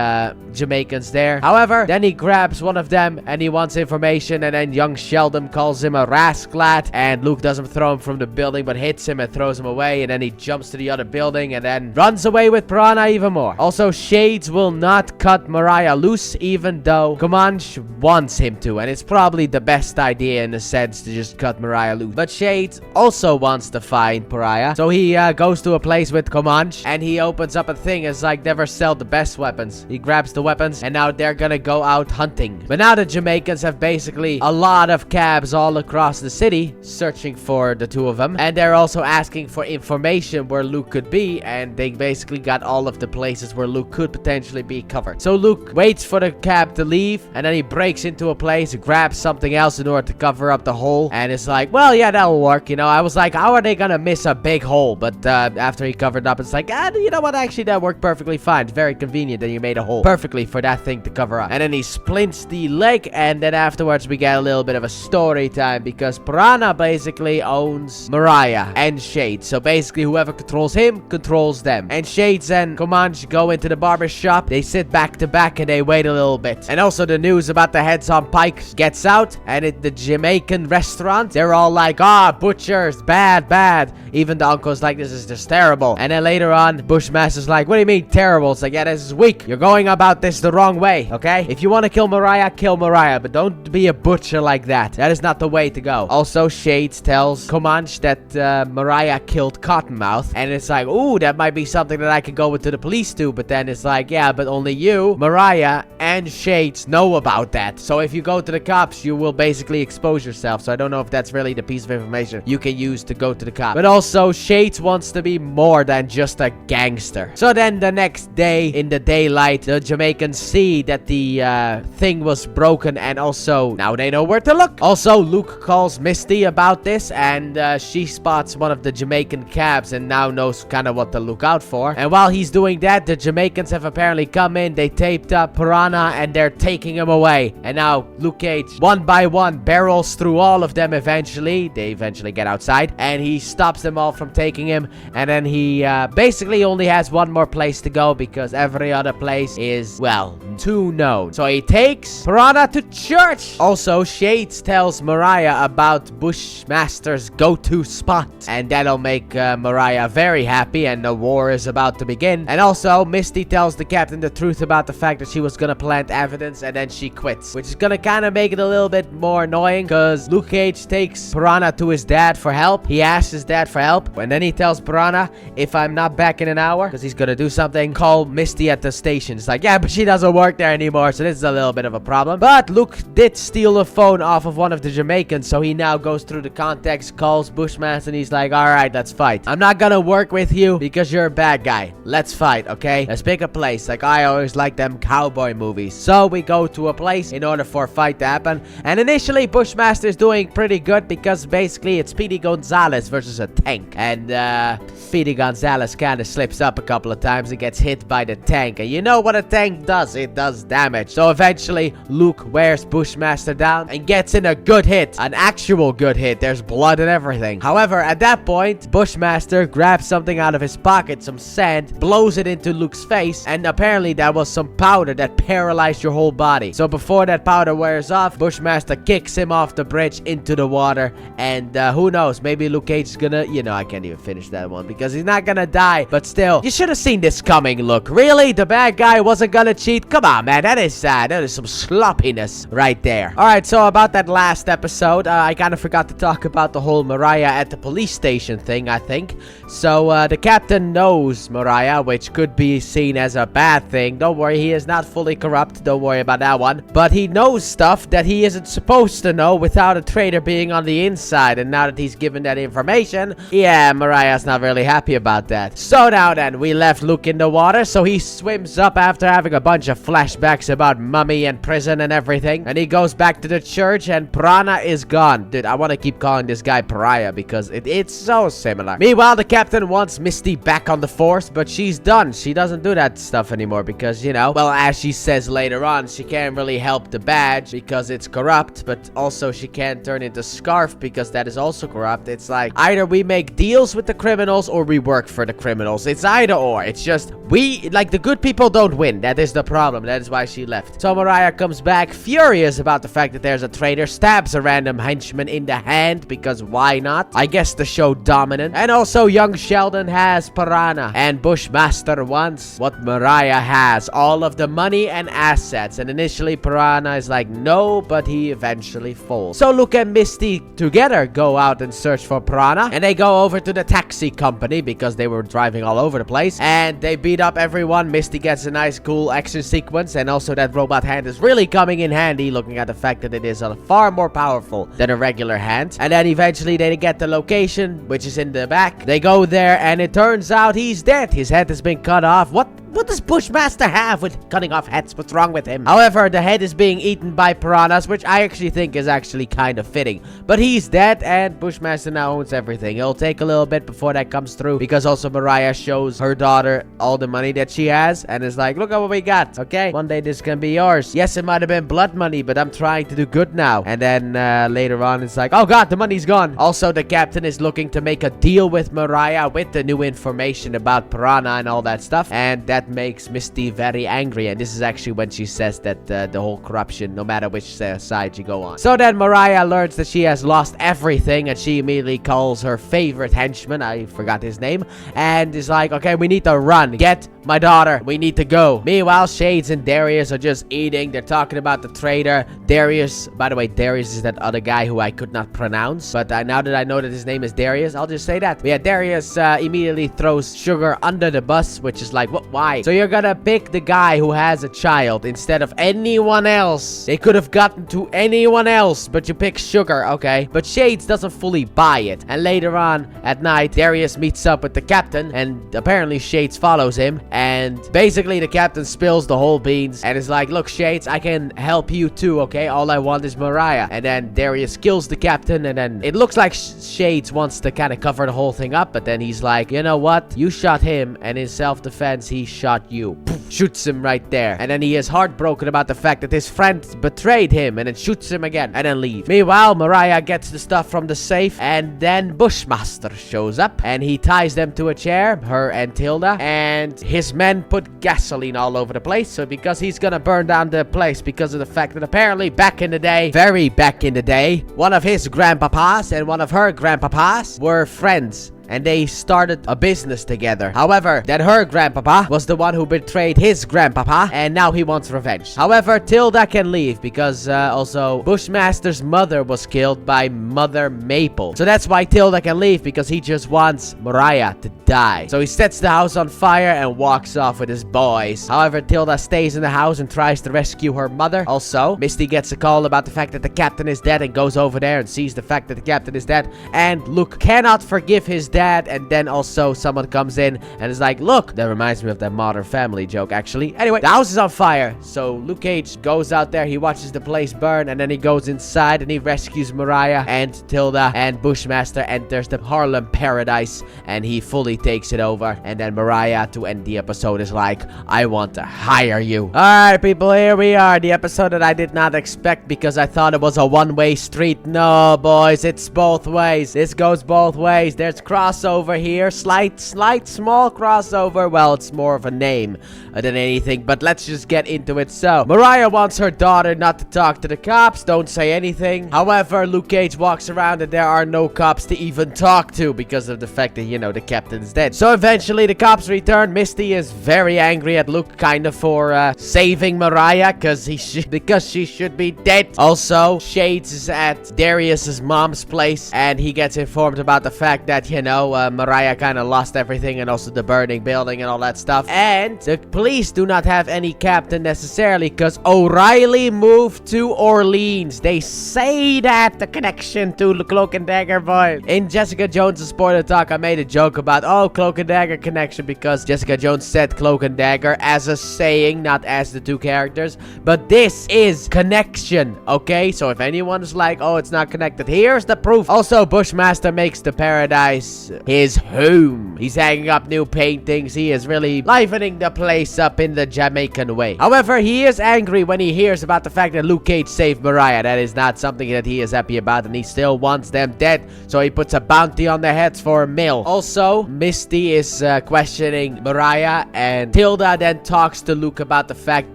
Jamaicans there. However, then he grabs one of them and he wants information, and then young Sheldon calls him a rasclat, and Luke doesn't throw him from the building but hits him and throws him away, and then he jumps to the other building and then runs away with Piranha even more. Also, Shades will not cut Mariah loose, even though Comanche wants him to, and it's probably the best idea in a sense to just cut Mariah loose. But Shades also wants to find Mariah, so he goes to a place with Comanche, and he opens up a thing. It's like, never sell the best weapons. He grabs the weapons, and now they're gonna go out hunting. But now the Jamaicans have basically a lot of cabs all across the city searching for the 2 of them, and they're also asking for information where Luke could be, and they basically got all of the places where Luke could potentially be covered. So Luke waits for the cab to leave, and then he breaks into a place, grabs something else in order to cover up the hole, and it's like, well, yeah, that'll work. You know, I was like, how are they gonna miss a big hole? But after he covered up, it's like, you know what, actually that worked perfectly fine. It's very convenient that you made a hole perfectly for that thing to cover up. And then he splints the leg, and then afterwards we get a little bit of a story time, because Piranha basically owns Mariah and Shades. So basically whoever controls him controls them. And Shades and Comanche go into the barber shop. They sit back to back and they wait a little bit. And also the news about the heads on pikes gets out, and at the Jamaican restaurant, they're all like, butchers, bad. Even the uncle's like, this is just terrible. And then later on, Bushmaster's like, what do you mean terrible? It's like, yeah, this is weak. You're going about this the wrong way, okay? If you want to kill Mariah, but don't be a butcher like that. That is not the way to go. Also, Shades tells Comanche that Mariah killed Cottonmouth, and it's like, ooh, that might be something that I can go with to the police too. But then it's like, yeah, but only you, Mariah, and Shades know about that. So if you go to the cops, you will basically expose yourself. So I don't know if that's really the piece of information you can use to go to the cops. But also, Shades wants to be more than just a gangster. So then the next day in the daylight, the Jamaicans see that the thing was broken, and also now they know where to look. Also, Luke calls Misty about this, and she spots one of the Jamaican cabs and now knows kind of what to look out for. And while he's doing that, the Jamaicans have apparently come in. They taped up Piranha and they're taking him away. And now Luke Cage, one by one, barrels through all of them eventually. They eventually get outside, and he stops them all from taking him. And then he basically only has one more place to go, because every other place is, well, too known. So he takes Piranha to church. Also, Shades tells Mariah about Bushmaster's go-to spot, and that'll make Mariah very happy, and the war is about to begin. And also, Misty tells the captain the truth about the fact that she was gonna plant evidence, and then she quits, which is gonna kind of make it a little bit more more annoying because Luke Cage takes Piranha to his dad for help. He asks his dad for help, and then he tells Piranha, if I'm not back in an hour, because he's gonna do something, call Misty at the station. It's like, yeah, but she doesn't work there anymore, so this is a little bit of a problem. But Luke did steal a phone off of one of the Jamaicans, so he now goes through the contacts, calls Bushmaster, and he's like, alright, let's fight. I'm not gonna work with you because you're a bad guy. Let's fight, okay? Let's pick a place. Like, I always like them cowboy movies. So we go to a place in order for a fight to happen. And initially, Bushmaster is doing pretty good because basically it's Speedy Gonzalez versus a tank. And Speedy Gonzalez kind of slips up a couple of times and gets hit by the tank. And you know what a tank does? It does damage. So eventually, Luke wears Bushmaster down and gets in a good hit. An actual good hit. There's blood and everything. However, at that point, Bushmaster grabs something out of his pocket, some sand, blows it into Luke's face, and apparently that was some powder that paralyzed your whole body. So before that powder wears off, Bushmaster kicks him off the bridge into the water, and who knows, maybe Luke Cage is gonna, I can't even finish that one because he's not gonna die, but still, you should have seen this coming, Luke. Really? The bad guy wasn't gonna cheat? Come on, man, that is some sloppiness right there. Alright, so about that last episode, I kind of forgot to talk about the whole Mariah at the police station thing, I think. So, the captain knows Mariah, which could be seen as a bad thing. Don't worry, he is not fully corrupt. Don't worry about that one. But he knows stuff that he isn't supposed to know without a traitor being on the inside. And now that he's given that information, yeah, Mariah's not really happy about that. So now then, we left Luke in the water, so he swims up after having a bunch of flashbacks about Mummy and prison and everything. And he goes back to the church, and Piranha is gone. Dude, I want to keep calling this guy Pariah because it's so similar. Meanwhile, the captain wants Misty back on the force, but she's done. She doesn't do that stuff anymore because, well, as she says later on, she can't really help the badge because it's corrupt, but also she can't turn into Scarf because that is also corrupt. It's like, either we make deals with the criminals or we work for the criminals. It's either or. It's just, the good people don't win. That is the problem. That is why she left. So Mariah comes back furious about the fact that there's a traitor, stabs a random henchman in the hand because why not? I guess the show dominant. And also young Sheldon has Piranha, and Bushmaster wants what Mariah has, all of the money and assets. And initially Piranha is like no, but he eventually falls. So Luke and Misty together go out and search for Piranha, and they go over to the taxi company because they were driving all over the place, and they beat up everyone. Misty gets a nice cool action sequence, and also that robot hand is really coming in handy, looking at the fact that it is far more powerful than a regular hand. And then eventually they get the location, which is in the back. They go there, and it turns out he's dead. His head has been cut off. What does Bushmaster have with cutting off heads? What's wrong with him? However, the head is being eaten by piranhas, which I actually think is actually kind of fitting. But he's dead, and Bushmaster now owns everything. It'll take a little bit before that comes through, because also Mariah shows her daughter all the money that she has, and is like, look at what we got, okay? One day this can be yours. Yes, it might have been blood money, but I'm trying to do good now. And then later on, it's like, oh god, the money's gone. Also, the captain is looking to make a deal with Mariah with the new information about Piranha and all that stuff, and that makes Misty very angry. And this is actually when she says that the whole corruption, no matter which side you go on. So then Mariah learns that she has lost everything, and she immediately calls her favorite henchman, I forgot his name, and is like, okay, we need to run. Get my daughter. We need to go. Meanwhile, Shades and Darius are just eating. They're talking about the traitor. Darius, by the way, Darius is that other guy who I could not pronounce, but now that I know that his name is Darius, I'll just say that. But yeah, Darius immediately throws Sugar under the bus, which is like, what? Why? So you're gonna pick the guy who has a child instead of anyone else. They could have gotten to anyone else, but you pick Sugar, okay? But Shades doesn't fully buy it. And later on at night, Darius meets up with the captain, and apparently Shades follows him. And basically the captain spills the whole beans and is like, look, Shades, I can help you too, okay? All I want is Mariah. And then Darius kills the captain, and then it looks like Shades wants to kind of cover the whole thing up, but then he's like, you know what? You shot him, and in self-defense, he shot you. Poof, shoots him right there. And then he is heartbroken about the fact that his friend betrayed him, and then shoots him again, and then leaves. Meanwhile, Mariah gets the stuff from the safe, and then Bushmaster shows up, and he ties them to a chair, her and Tilda, and his men put gasoline all over the place. So because he's gonna burn down the place because of the fact that apparently back in the day, very back in the day, one of his grandpapas and one of her grandpapas were friends. and they started a business together. However, then her grandpapa was the one who betrayed his grandpapa, and now he wants revenge. However, Tilda can leave because also Bushmaster's mother was killed by Mother Maple. So that's why Tilda can leave, because he just wants Mariah to die. So he sets the house on fire and walks off with his boys. However, Tilda stays in the house and tries to rescue her mother. Also, Misty gets a call about the fact that the captain is dead and goes over there and sees the fact that the captain is dead. And Luke cannot forgive his dad. And then also someone comes in and is like, look, that reminds me of that Modern Family joke, actually. Anyway, the house is on fire. So Luke Cage goes out there, he watches the place burn, and then he goes inside and he rescues Mariah and Tilda, and Bushmaster enters the Harlem Paradise and he fully takes it over. And then Mariah, to end the episode, is like, I want to hire you. Alright, people, here we are. The episode that I did not expect because I thought it was a one-way street. No, boys, it's both ways. This goes both ways. There's crossover here. Slight, small crossover. Well, it's more of a name than anything, but let's just get into it. So, Mariah wants her daughter not to talk to the cops. Don't say anything. However, Luke Cage walks around and there are no cops to even talk to because of the fact that, you know, the captain's dead. So eventually the cops return. Misty is very angry at Luke, kind of, for saving Mariah because she should be dead. Also, Shades is at Darius's mom's place and he gets informed about the fact that, you know, Mariah kind of lost everything, and also the burning building and all that stuff. And the police do not have any captain necessarily because O'Reilly moved to Orleans. They say that the connection to the Cloak and Dagger boy. In Jessica Jones' spoiler talk, I made a joke about, oh, Cloak and Dagger connection, because Jessica Jones said Cloak and Dagger as a saying, not as the two characters. But this is connection, okay? So if anyone's like, oh, it's not connected, here's the proof. Also, Bushmaster makes the paradise his home. He's hanging up new paintings. He is really livening the place up in the Jamaican way. However, he is angry when he hears about the fact that Luke Cage saved Mariah. That is not something that he is happy about, and he still wants them dead. So he puts a bounty on their heads for a meal. Also, Misty is questioning Mariah, and Tilda then talks to Luke about the fact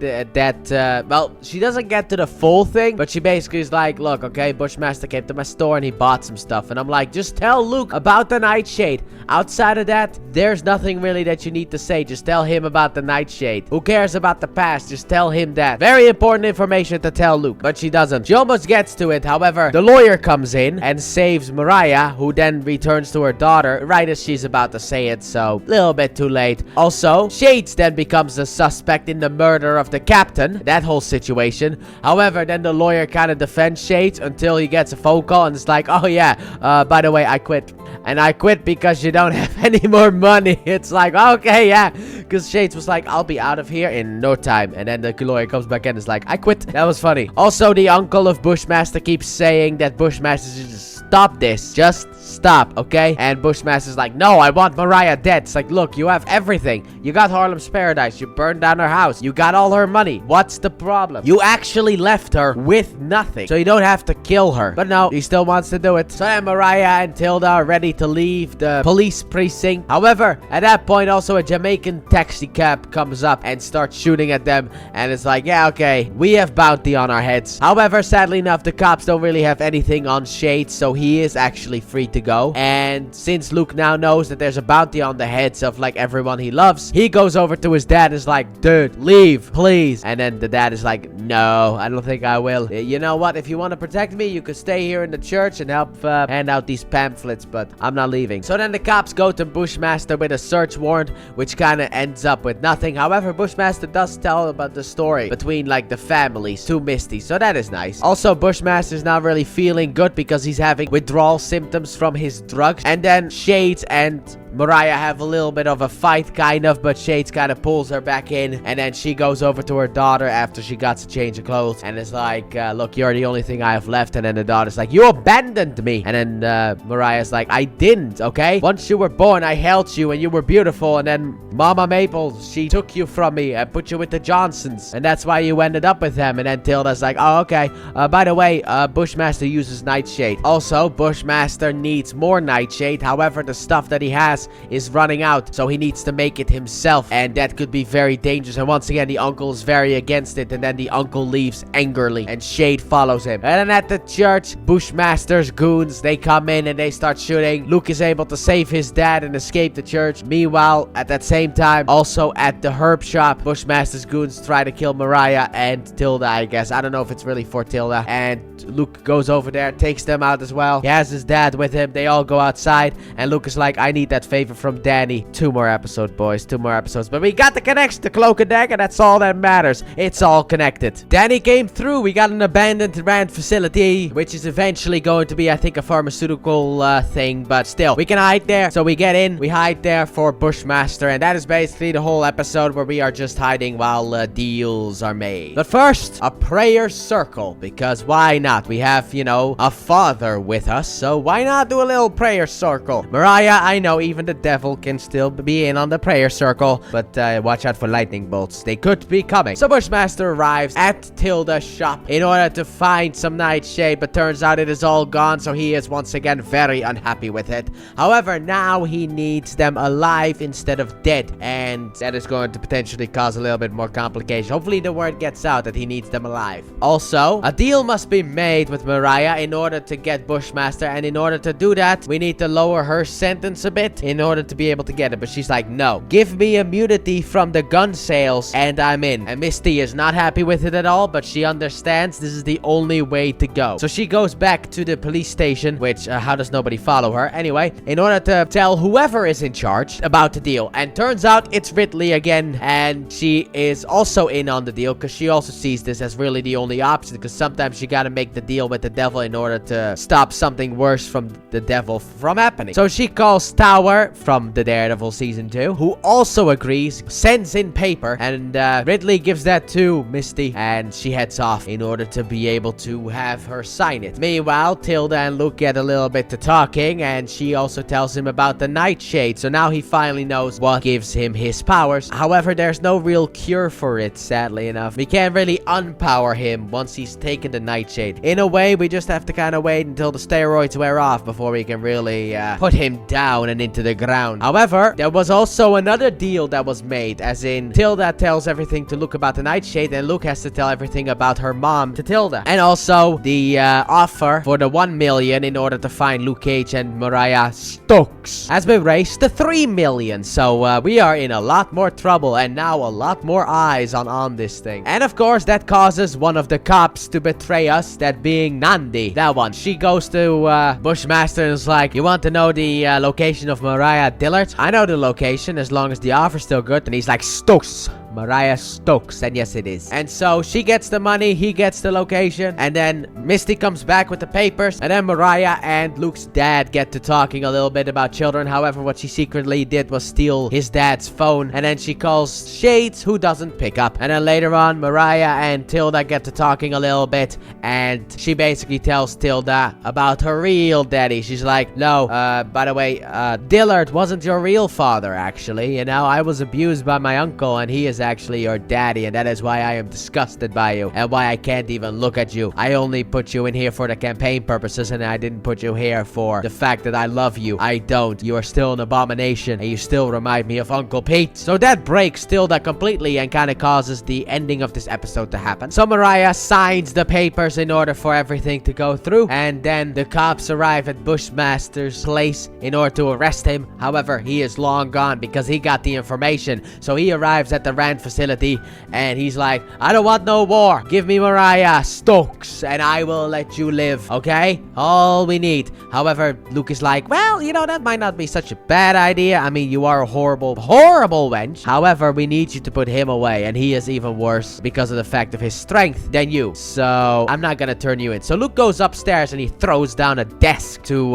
that well, she doesn't get to the full thing, but she basically is like, look, okay, Bushmaster came to my store and he bought some stuff. And I'm like, just tell Luke about the Nightshade. Outside of that, there's nothing really that you need to say. Just tell him about the Nightshade. Who cares about the past? Just tell him that. Very important information to tell Luke, but she doesn't. She almost gets to it. However, the lawyer comes in and saves Mariah, who then returns to her daughter right as she's about to say it, so a little bit too late. Also, Shades then becomes a suspect in the murder of the captain, that whole situation. However, then the lawyer kind of defends Shades until he gets a phone call and it's like, oh yeah, by the way, I quit. And I quit because you don't have any more money. It's like, okay, yeah. Because Shades was like, I'll be out of here in no time. And then the lawyer comes back in and is like, I quit. That was funny. Also, the uncle of Bushmaster keeps saying that Bushmaster should just stop this. Just stop, okay? And Bushmaster's like, no, I want Mariah dead. It's like, look, you have everything. You got Harlem's Paradise. You burned down her house. You got all her money. What's the problem? You actually left her with nothing. So you don't have to kill her. But no, he still wants to do it. So then Mariah and Tilda are ready to leave the police precinct. However, at that point, also a Jamaican taxi cab comes up and starts shooting at them. And it's like, yeah, okay, we have bounty on our heads. However, sadly enough, the cops don't really have anything on Shades, so he is actually free to go. And since Luke now knows that there's a bounty on the heads of like everyone he loves, he goes over to his dad and is like, dude, leave, please. And then the dad is like, no, I don't think I will. You know what? If you want to protect me, you could stay here in the church and help hand out these pamphlets, but I'm not leaving. So then the cops go to Bushmaster with a search warrant, which kind of ends up with nothing. However, Bushmaster does tell about the story between like the families to Misty, so that is nice. Also, Bushmaster's not really feeling good because he's having withdrawal symptoms from his drugs. And then Shades and Mariah have a little bit of a fight, kind of, but Shades kind of pulls her back in, and then she goes over to her daughter after she got to change of clothes, and is like, look, you're the only thing I have left. And then the daughter's like, you abandoned me. And then Mariah's like, I didn't, okay? Once you were born, I held you, and you were beautiful, and then Mama Maple, she took you from me and put you with the Johnsons, and that's why you ended up with them. And then Tilda's like, oh, okay. By the way, Bushmaster uses Nightshade. Also, Bushmaster needs more Nightshade. However, the stuff that he has gas is running out, so he needs to make it himself, and that could be very dangerous. And once again, the uncle is very against it, and then the uncle leaves angrily, and Shade follows him. And then at the church, Bushmaster's goons, they come in and they start shooting. Luke is able to save his dad and escape the church. Meanwhile, at that same time, also at the herb shop, Bushmaster's goons try to kill Mariah and Tilda, I guess. I don't know if it's really for Tilda. And Luke goes over there, takes them out as well. He has his dad with him. They all go outside, and Luke is like, I need that favor from Danny. 2 more episodes, boys. 2 more episodes. But we got the connection to Cloak and Dagger. That's all that matters. It's all connected. Danny came through. We got an abandoned rand facility, which is eventually going to be, I think, a pharmaceutical thing. But still, we can hide there. So we get in. We hide there for Bushmaster. And that is basically the whole episode, where we are just hiding while deals are made. But first, a prayer circle. Because why not? We have, you know, a father with us. So why not do a little prayer circle? Mariah, I know even the devil can still be in on the prayer circle. But watch out for lightning bolts. They could be coming. So Bushmaster arrives at Tilda's shop in order to find some nightshade. But turns out it is all gone. So he is once again very unhappy with it. However, now he needs them alive instead of dead. And that is going to potentially cause a little bit more complication. Hopefully the word gets out that he needs them alive. Also, a deal must be made with Mariah in order to get Bushmaster. And in order to do that, we need to lower her sentence a bit in order to be able to get it. But she's like, no. Give me immunity from the gun sales and I'm in. And Misty is not happy with it at all, but she understands this is the only way to go. So she goes back to the police station, which, how does nobody follow her? Anyway, in order to tell whoever is in charge about the deal. And turns out it's Ridley again. And she is also in on the deal because she also sees this as really the only option, because sometimes you gotta make the deal with the devil in order to stop something worse from the devil from happening. So she calls Tower from the Daredevil season 2, who also agrees, sends in paper, and Ridley gives that to Misty, and she heads off in order to be able to have her sign it. Meanwhile, Tilda and Luke get a little bit to talking, and she also tells him about the Nightshade. So now he finally knows what gives him his powers. However, there's no real cure for it, sadly enough. We can't really unpower him once he's taken the Nightshade. In a way, we just have to kind of wait until the steroids wear off before we can really put him down and into the ground. However, there was also another deal that was made, as in Tilda tells everything to Luke about the Nightshade, and Luke has to tell everything about her mom to Tilda. And also the offer for the 1 million in order to find Luke Cage and Mariah Stokes has been raised to 3 million. So we are in a lot more trouble, and now a lot more eyes on this thing. And of course, that causes one of the cops to betray us, that being Nandi. That one. She goes to Bushmaster and is like, you want to know the location of Mariah Dillard? I know the location as long as the offer's still good. And he's like, Stokes. Mariah Stokes. And yes, it is. And so she gets the money, he gets the location, and then Misty comes back with the papers, and then Mariah and Luke's dad get to talking a little bit about children. However, what she secretly did was steal his dad's phone, and then she calls Shades, who doesn't pick up. And then later on, Mariah and Tilda get to talking a little bit, and she basically tells Tilda about her real daddy. She's like, no, by the way, Dillard wasn't your real father, actually. You know, I was abused by my uncle, and he is actually your daddy, and that is why I am disgusted by you, and why I can't even look at you. I only put you in here for the campaign purposes, and I didn't put you here for the fact that I love you. I don't. You are still an abomination, and you still remind me of Uncle Pete. So that breaks Tilda completely and kind of causes the ending of this episode to happen. So Mariah signs the papers in order for everything to go through, and then the cops arrive at Bushmaster's place in order to arrest him. However, he is long gone because he got the information. So he arrives at the Rand facility, and he's like, I don't want no war. Give me Mariah Stokes, and I will let you live, okay? All we need. However, Luke is like, well, you know, that might not be such a bad idea. I mean, you are a horrible, horrible wench. However, we need you to put him away, and he is even worse because of the fact of his strength than you. So I'm not gonna turn you in. So Luke goes upstairs, and he throws down a desk to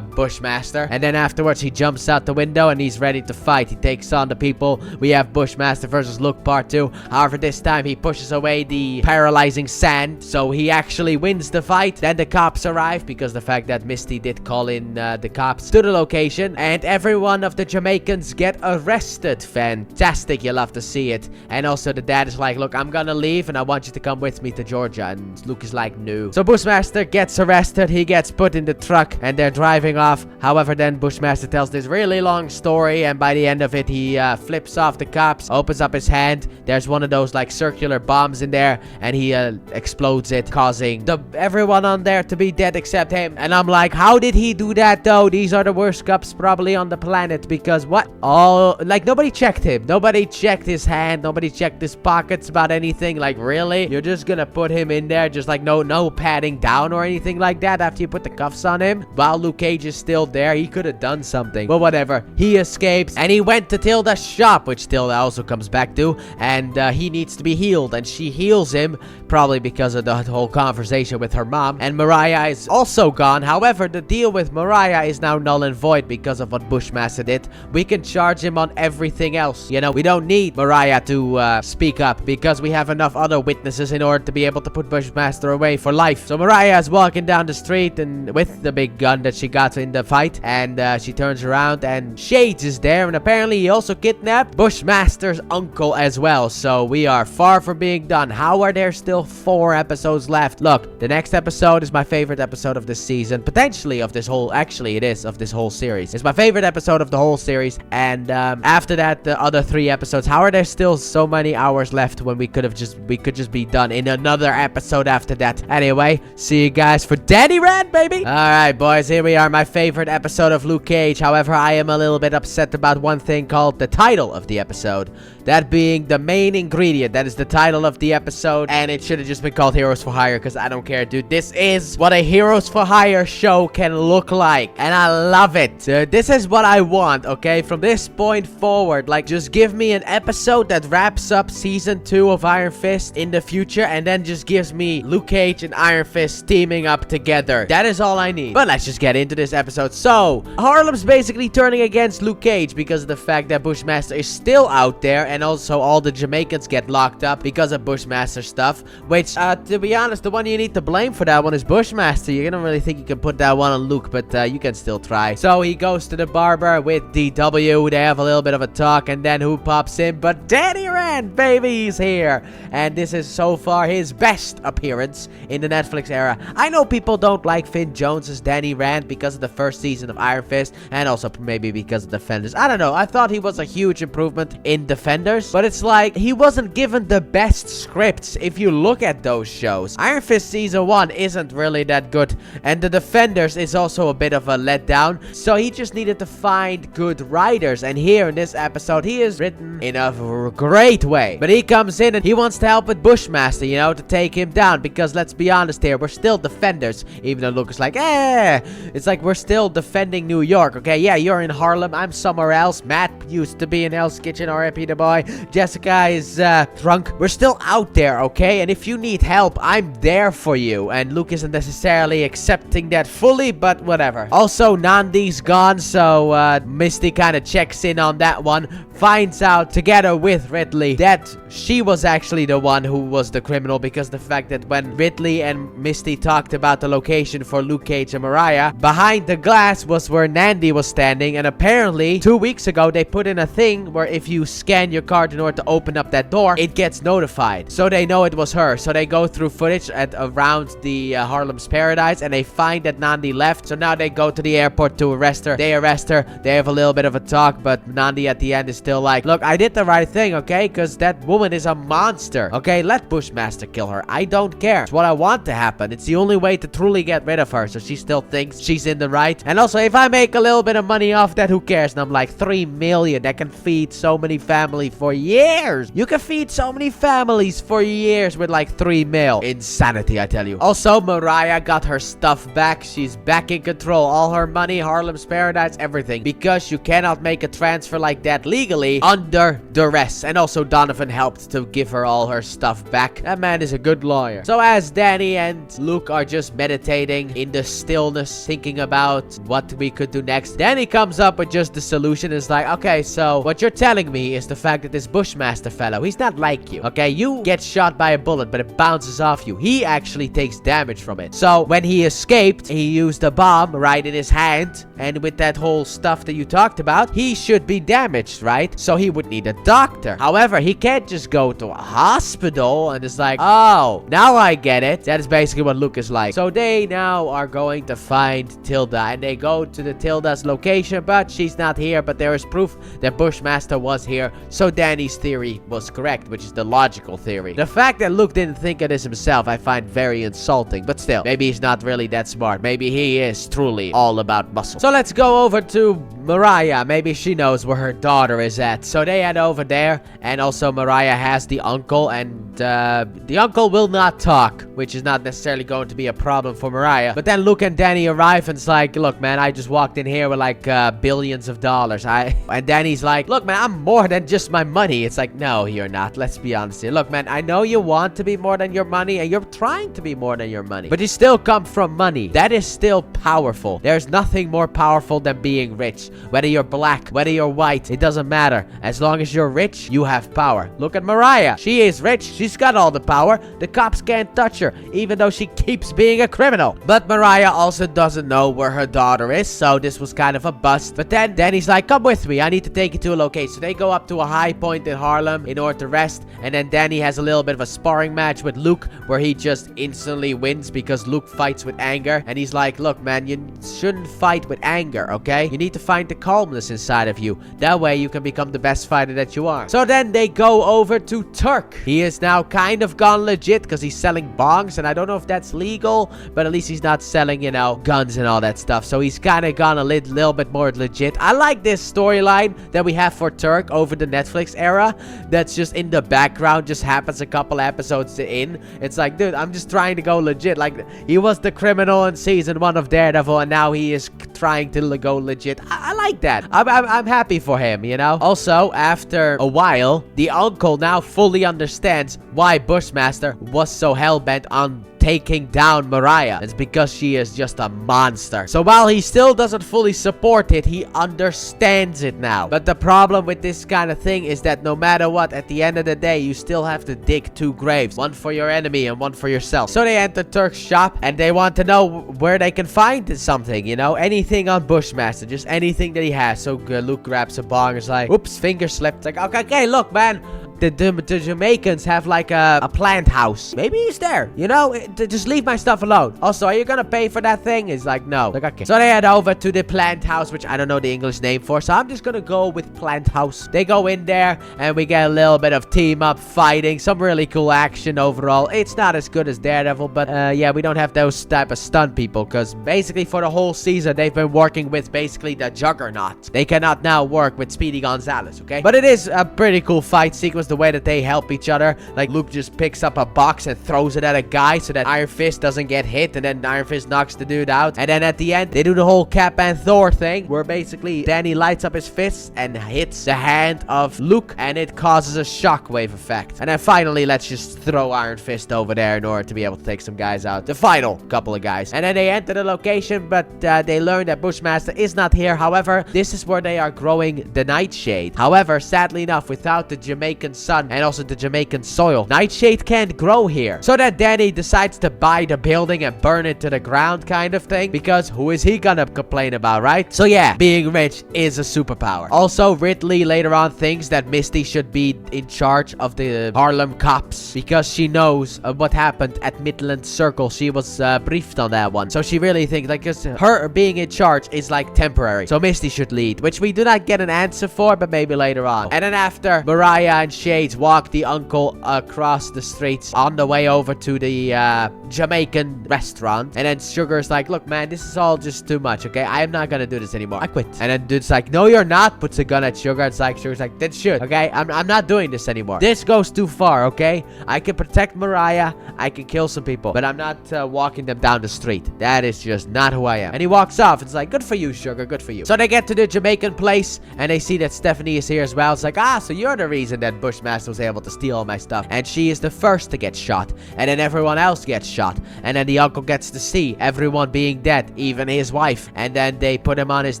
Bushmaster, and then afterwards he jumps out the window, and he's ready to fight. He takes on the people. We have Bushmaster versus Luke Look Part 2. However, this time he pushes away the paralyzing sand, so he actually wins the fight. Then the cops arrive because the fact that Misty did call in the cops to the location, and every one of the Jamaicans get arrested. Fantastic, you love to see it. And also the dad is like, look, I'm gonna leave and I want you to come with me to Georgia. And Luke is like, no. So Bushmaster gets arrested, he gets put in the truck, and they're driving off. However, then Bushmaster tells this really long story, and by the end of it, he flips off the cops, opens up his hand. There's one of those like circular bombs in there, and he explodes it, causing everyone on there to be dead except him. And I'm like, how did he do that though? These are the worst cops probably on the planet, because what? Oh, like nobody checked him. Nobody checked his hand. Nobody checked his pockets about anything. Like, really? You're just gonna put him in there, just like no patting down or anything like that after you put the cuffs on him? While Luke Cage is still there, he could have done something. But whatever. He escapes, and he went to Tilda's shop, which Tilda also comes back to, and he needs to be healed, and she heals him, probably because of the whole conversation with her mom. And Mariah is also gone. However, the deal with Mariah is now null and void because of what Bushmaster did. We can charge him on everything else. You know, we don't need Mariah to speak up because we have enough other witnesses in order to be able to put Bushmaster away for life. So Mariah is walking down the street and with the big gun that she got in the fight, and she turns around and Shades is there, and apparently he also kidnapped Bushmaster's uncle as well. So we are far from being done. How are there still 4 episodes left? Look, the next episode is my favorite episode of this season, potentially of this whole, actually it is, of this whole series. It's my favorite episode of the whole series, and after that, the other 3 episodes. How are there still so many hours left when we could just be done in another episode after that? Anyway, see you guys for Danny Rand, baby! Alright, boys, here we are, my favorite episode of Luke Cage. However, I am a little bit upset about one thing called the title of the episode. That being the main ingredient. That is the title of the episode, and it should have just been called Heroes for Hire, because I don't care, dude. This is what a Heroes for Hire show can look like, and I love it. This is what I want, okay? From this point forward, like, just give me an episode that wraps up season 2 of Iron Fist in the future, and then just gives me Luke Cage and Iron Fist teaming up together. That is all I need. But let's just get into this episode. So, Harlem's basically turning against Luke Cage because of the fact that Bushmaster is still out there, and also all the Jamaicans get locked up because of Bushmaster stuff, which, to be honest, the one you need to blame for that one is Bushmaster. You don't really think you can put that one on Luke, but you can still try. So he goes to the barber with DW. They have a little bit of a talk, and then who pops in but Danny Rand, baby, he's here. And this is so far his best appearance in the Netflix era. I know people don't like Finn Jones as Danny Rand because of the first season of Iron Fist, and also maybe because of Defenders. I don't know. I thought he was a huge improvement in Defenders, but it's like he wasn't given the best scripts if you look at those shows. Iron Fist season 1 isn't really that good, and the Defenders is also a bit of a letdown, so he just needed to find good writers, and here in this episode he is written in a great way. But he comes in and he wants to help with Bushmaster, you know, to take him down, because let's be honest here, we're still Defenders, even though Luke is like, it's like we're still defending New York, okay? Yeah, you're in Harlem, I'm somewhere else. Matt used to be in Hell's Kitchen, R.I.P. the boy. Jessica is drunk. We're still out there, okay? And if you need help, I'm there for you. And Luke isn't necessarily accepting that fully, but whatever. Also, Nandi's gone, so Misty kind of checks in on that one, finds out together with Ridley that she was actually the one who was the criminal, because the fact that when Ridley and Misty talked about the location for Luke Cage and Mariah, behind the glass was where Nandi was standing, and apparently 2 weeks ago they put in a thing where if you scan your card in order to open up that door, it gets notified, so they know it was her. So they go through footage at around the Harlem's Paradise, and they find that Nandi left, so now they go to the airport to arrest her. They arrest her, they have a little bit of a talk, but Nandi at the end is still like, look, I did the right thing, okay? Because that woman is a monster, okay? Let Bushmaster kill her. I don't care. It's what I want to happen. It's the only way to truly get rid of her, so she still thinks she's in the right. And also, if I make a little bit of money off that, who cares? And I'm like, 3 million, that can feed so many families for years. You can feed so many families for years with like 3 mil. Insanity, I tell you. Also, Mariah got her stuff back. She's back in control. All her money, Harlem's Paradise, everything. Because you cannot make a transfer like that legally under duress. And also, Donovan helped to give her all her stuff back. That man is a good lawyer. So as Danny and Luke are just meditating in the stillness, thinking about what we could do next, Danny comes up with just the solution. It's like, okay, so what you're telling me is the fact that this Bushmaster fellow. He's not like you, okay? You get shot by a bullet, but it bounces off you. He actually takes damage from it. So when he escaped, he used a bomb right in his hand, and with that whole stuff that you talked about, he should be damaged, right? So he would need a doctor. However, he can't just go to a hospital and it's like, oh, now I get it. That is basically what Luke is like. So they now are going to find Tilda, and they go to the Tilda's location, but she's not here. But there is proof that Bushmaster was here. So Danny's theory was correct, which is the logical theory. The fact that Luke didn't think of this himself, I find very insulting. But still, maybe he's not really that smart. Maybe he is truly all about muscle. So let's go over to Mariah. Maybe she knows where her daughter is at. So they head over there, and also Mariah has the uncle, and the uncle will not talk, which is not necessarily going to be a problem for Mariah. But then Luke and Danny arrive, and it's like, look, man, I just walked in here with like billions of dollars. And Danny's like, look, man, I'm more than just my money. It's like, no, you're not. Let's be honest here. Look, man, I know you want to be more than your money, and you're trying to be more than your money, but you still come from money. That is still powerful. There's nothing more powerful than being rich. Whether you're black, whether you're white, it doesn't matter. As long as you're rich, you have power. Look at Mariah. She is rich. She's got all the power. The cops can't touch her, even though she keeps being a criminal. But Mariah also doesn't know where her daughter is, so this was kind of a bust. But then Danny's like, come with me. I need to take you to a location. So they go up to a high point in Harlem in order to rest. And then Danny has a little bit of a sparring match with Luke, where he just instantly wins because Luke fights with anger. And he's like, look, man, you shouldn't fight with anger, okay? You need to find the calmness inside of you. That way you can become the best fighter that you are. So then they go over to Turk. He is now kind of gone legit because he's selling bongs, and I don't know if that's legal, but at least he's not selling, you know, guns and all that stuff. So he's kind of gone a little bit more legit. I like this storyline that we have for Turk over the Netflix era. That's just in the background, just happens a couple episodes in. It's like, dude, I'm just trying to go legit. Like, he was the criminal in season 1 of Daredevil, and now he is trying to go legit. I like that. I'm happy for him, you know? Also, after a while, the uncle now fully understands why Bushmaster was so hell-bent on taking down Mariah. It's because she is just a monster. So while he still doesn't fully support it, he understands it now. But the problem with this kind of thing is that no matter what, at the end of the day, you still have to dig 2 graves. One for your enemy and one for yourself. So they enter Turk's shop, and they want to know where they can find something, you know? Anything on Bushmaster. Just anything that he has. So Luke grabs a bong and is like, oops, finger slipped. It's like, okay, look, man. The Jamaicans have like a plant house. Maybe he's there, you know? Just leave my stuff alone. Also, are you gonna pay for that thing? He's like, no. Like, okay. So they head over to the plant house, which I don't know the English name for, so I'm just gonna go with plant house. They go in there, and we get a little bit of team up fighting. Some really cool action overall. It's not as good as Daredevil, but yeah, we don't have those type of stunt people, because basically for the whole season, they've been working with basically the Juggernaut. They cannot now work with Speedy Gonzalez, okay? But it is a pretty cool fight sequence, the way that they help each other. Like, Luke just picks up a box and throws it at a guy so that Iron Fist doesn't get hit, and then Iron Fist knocks the dude out. And then at the end, they do the whole Cap and Thor thing, where basically Danny lights up his fists and hits the hand of Luke, and it causes a shockwave effect. And then finally, let's just throw Iron Fist over there in order to be able to take some guys out. The final couple of guys. And then they enter the location, but they learn that Bushmaster is not here. However, this is where they are growing the Nightshade. However, sadly enough, without the Jamaican sun and also the Jamaican soil, Nightshade can't grow here. So that Danny decides to buy the building and burn it to the ground kind of thing, because who is he gonna complain about, right? So yeah, being rich is a superpower. Also, Ridley later on thinks that Misty should be in charge of the Harlem cops because she knows what happened at Midland Circle. She was briefed on that one. So she really thinks, like, cause her being in charge is like temporary. So Misty should lead, which we do not get an answer for, but maybe later on. And then after Mariah and Shades walk the uncle across the streets on the way over to the Jamaican restaurant, and then Sugar's like, look, man, this is all just too much, okay? I am not gonna do this anymore. I quit. And then dude's like, no, you're not. Puts a gun at Sugar. It's like, Sugar's like, then shoot, okay? I'm not doing this anymore. This goes too far, okay? I can protect Mariah. I can kill some people, but I'm not walking them down the street. That is just not who I am. And he walks off. It's like, good for you, Sugar. Good for you. So they get to the Jamaican place, and they see that Stephanie is here as well. It's like, ah, so you're the reason that Bush Bushmaster was able to steal all my stuff. And she is the first to get shot. And then everyone else gets shot. And then the uncle gets to see everyone being dead, even his wife. And then they put him on his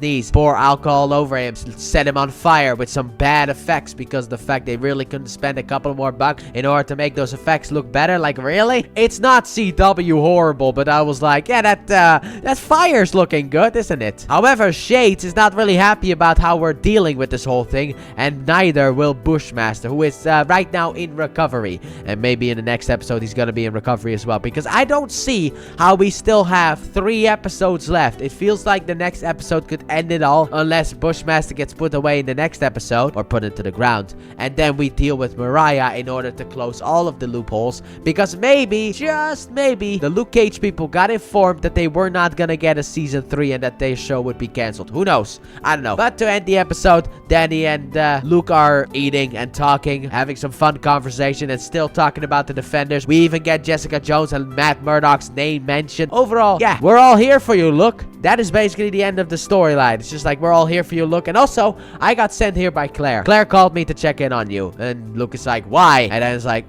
knees, pour alcohol all over him, set him on fire with some bad effects because of the fact they really couldn't spend a couple more bucks in order to make those effects look better. Like, really? It's not CW horrible, but I was like, yeah, that fire's looking good, isn't it? However, Shades is not really happy about how we're dealing with this whole thing, and neither will Bushmaster, who is right now in recovery. And maybe in the next episode he's gonna be in recovery as well, because I don't see how we still have 3 episodes left. It feels like the next episode could end it all, unless Bushmaster gets put away in the next episode, or put into the ground. And then we deal with Mariah in order to close all of the loopholes, because maybe, just maybe, the Luke Cage people got informed that they were not gonna get a season 3 and that their show would be cancelled. Who knows? I don't know. But to end the episode, Danny and Luke are eating and talking, having some fun conversation, and still talking about the Defenders. We even get Jessica Jones and Matt Murdock's name mentioned. Overall, yeah, we're all here for you, Luke. That is basically the end of the storyline. It's just like, we're all here for you, Luke. And also, I got sent here by Claire. Claire called me to check in on you. And Luke is like, why? And I was like,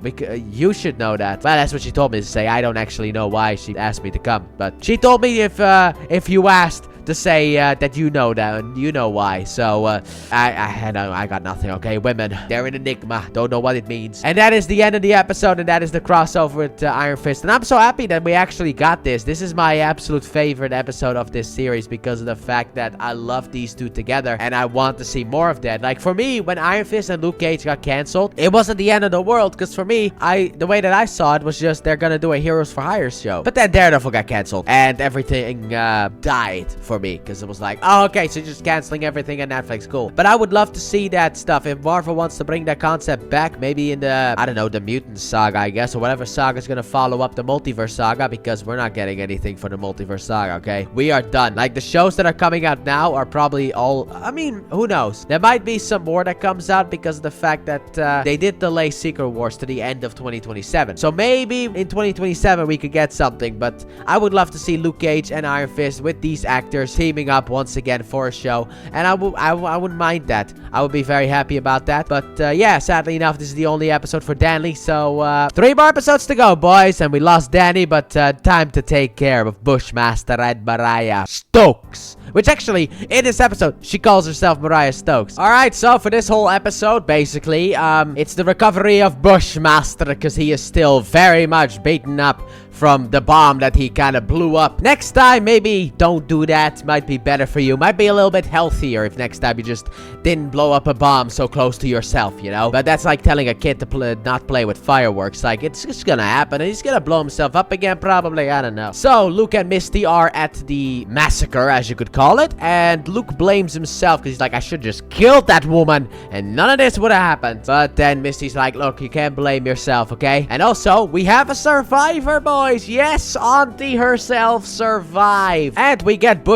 you should know that. Well, that's what she told me to say. I don't actually know why she asked me to come. But she told me if you asked to say that you know that, and you know why. So I got nothing. Okay, women, they're an enigma, don't know what it means. And that is the end of the episode, and that is the crossover with Iron Fist. And I'm so happy that we actually got this. This is my absolute favorite episode of this series because of the fact that I love these two together and I want to see more of that. Like, for me, when Iron Fist and Luke Cage got canceled, it wasn't the end of the world, because for me, the way that I saw it was just they're gonna do a Heroes for Hire show. But then Daredevil got canceled and everything died for me, because it was like, oh, okay, so just canceling everything on Netflix, cool. But I would love to see that stuff. If Marvel wants to bring that concept back, maybe in the, I don't know, the Mutant Saga, I guess, or whatever saga is gonna follow up the Multiverse Saga, because we're not getting anything for the Multiverse Saga, okay? We are done. Like, the shows that are coming out now are probably all, I mean, who knows? There might be some more that comes out because of the fact that they did delay Secret Wars to the end of 2027. So maybe in 2027 we could get something, but I would love to see Luke Cage and Iron Fist with these actors teaming up once again for a show, and I wouldn't mind that. I would be very happy about that. But yeah, sadly enough, this is the only episode for Danny, so 3 more episodes to go, boys, and we lost Danny, but time to take care of Bushmaster and Mariah Stokes. Which actually, in this episode, she calls herself Mariah Stokes. Alright, so for this whole episode, basically, it's the recovery of Bushmaster, because he is still very much beaten up from the bomb that he kind of blew up. Next time, maybe don't do that. Might be better for you. Might be a little bit healthier if next time you just didn't blow up a bomb so close to yourself, you know? But that's like telling a kid to not play with fireworks. Like, it's just gonna happen, and he's gonna blow himself up again, probably. I don't know. So, Luke and Misty are at the massacre, as you could call it, and Luke blames himself because he's like, I should just killed that woman, and none of this would have happened. But then Misty's like, look, you can't blame yourself, okay? And also, we have a survivor, boys. Yes, Auntie herself survived. And we get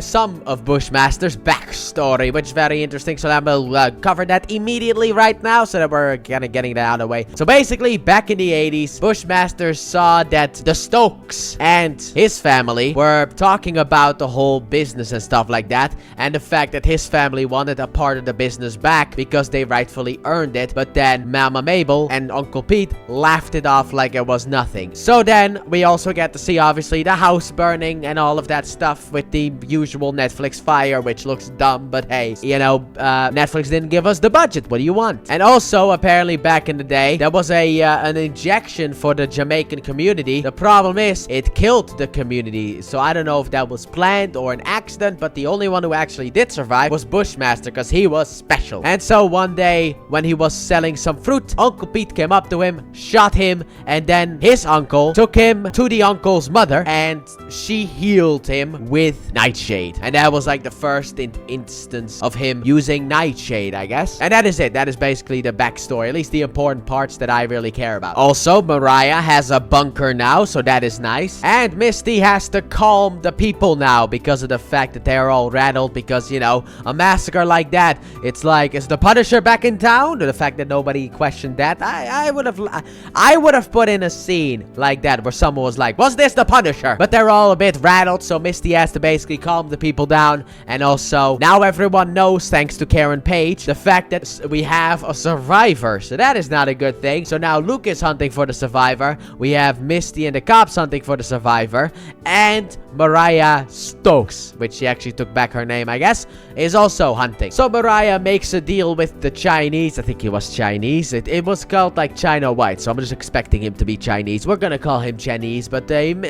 some of Bushmaster's backstory, which is very interesting. So I will cover that immediately right now, so that we're kind of getting that out of the way. So basically, back in the 80s, Bushmaster saw that the Stokes and his family were talking about the whole business and stuff like that, and the fact that his family wanted a part of the business back because they rightfully earned it. But then Mama Mabel and Uncle Pete laughed it off like it was nothing. So then we also get to see, obviously, the house burning and all of that stuff with the usual Netflix fire, which looks dumb, but hey, you know, Netflix didn't give us the budget. What do you want? And also, apparently, back in the day, there was an injection for the Jamaican community. The problem is, it killed the community. So I don't know if that was planned or an accident, but the only one who actually did survive was Bushmaster, because he was special. And so one day, when he was selling some fruit, Uncle Pete came up to him, shot him, and then his uncle took him to the uncle's mother, and she healed him with Nightshade. And that was like the first instance of him using Nightshade, I guess. And that is it. That is basically the backstory, at least the important parts that I really care about. Also, Mariah has a bunker now, so that is nice. And Misty has to calm the people now because of the fact fact that they're all rattled because, you know, a massacre like that, it's like, is the Punisher back in town? Or the fact that nobody questioned that, I would have put in a scene like that where someone was like, was this the Punisher? But they're all a bit rattled, so Misty has to basically calm the people down. And also, now everyone knows, thanks to Karen Page, the fact that we have a survivor. So that is not a good thing. So now Luke is hunting for the survivor. We have Misty and the cops hunting for the survivor. And Mariah Stokes, which she actually took back her name, I guess, is also hunting. So Mariah makes a deal with the Chinese. I think he was Chinese. It was called like China White, so I'm just expecting him to be Chinese. We're gonna call him Chinese, but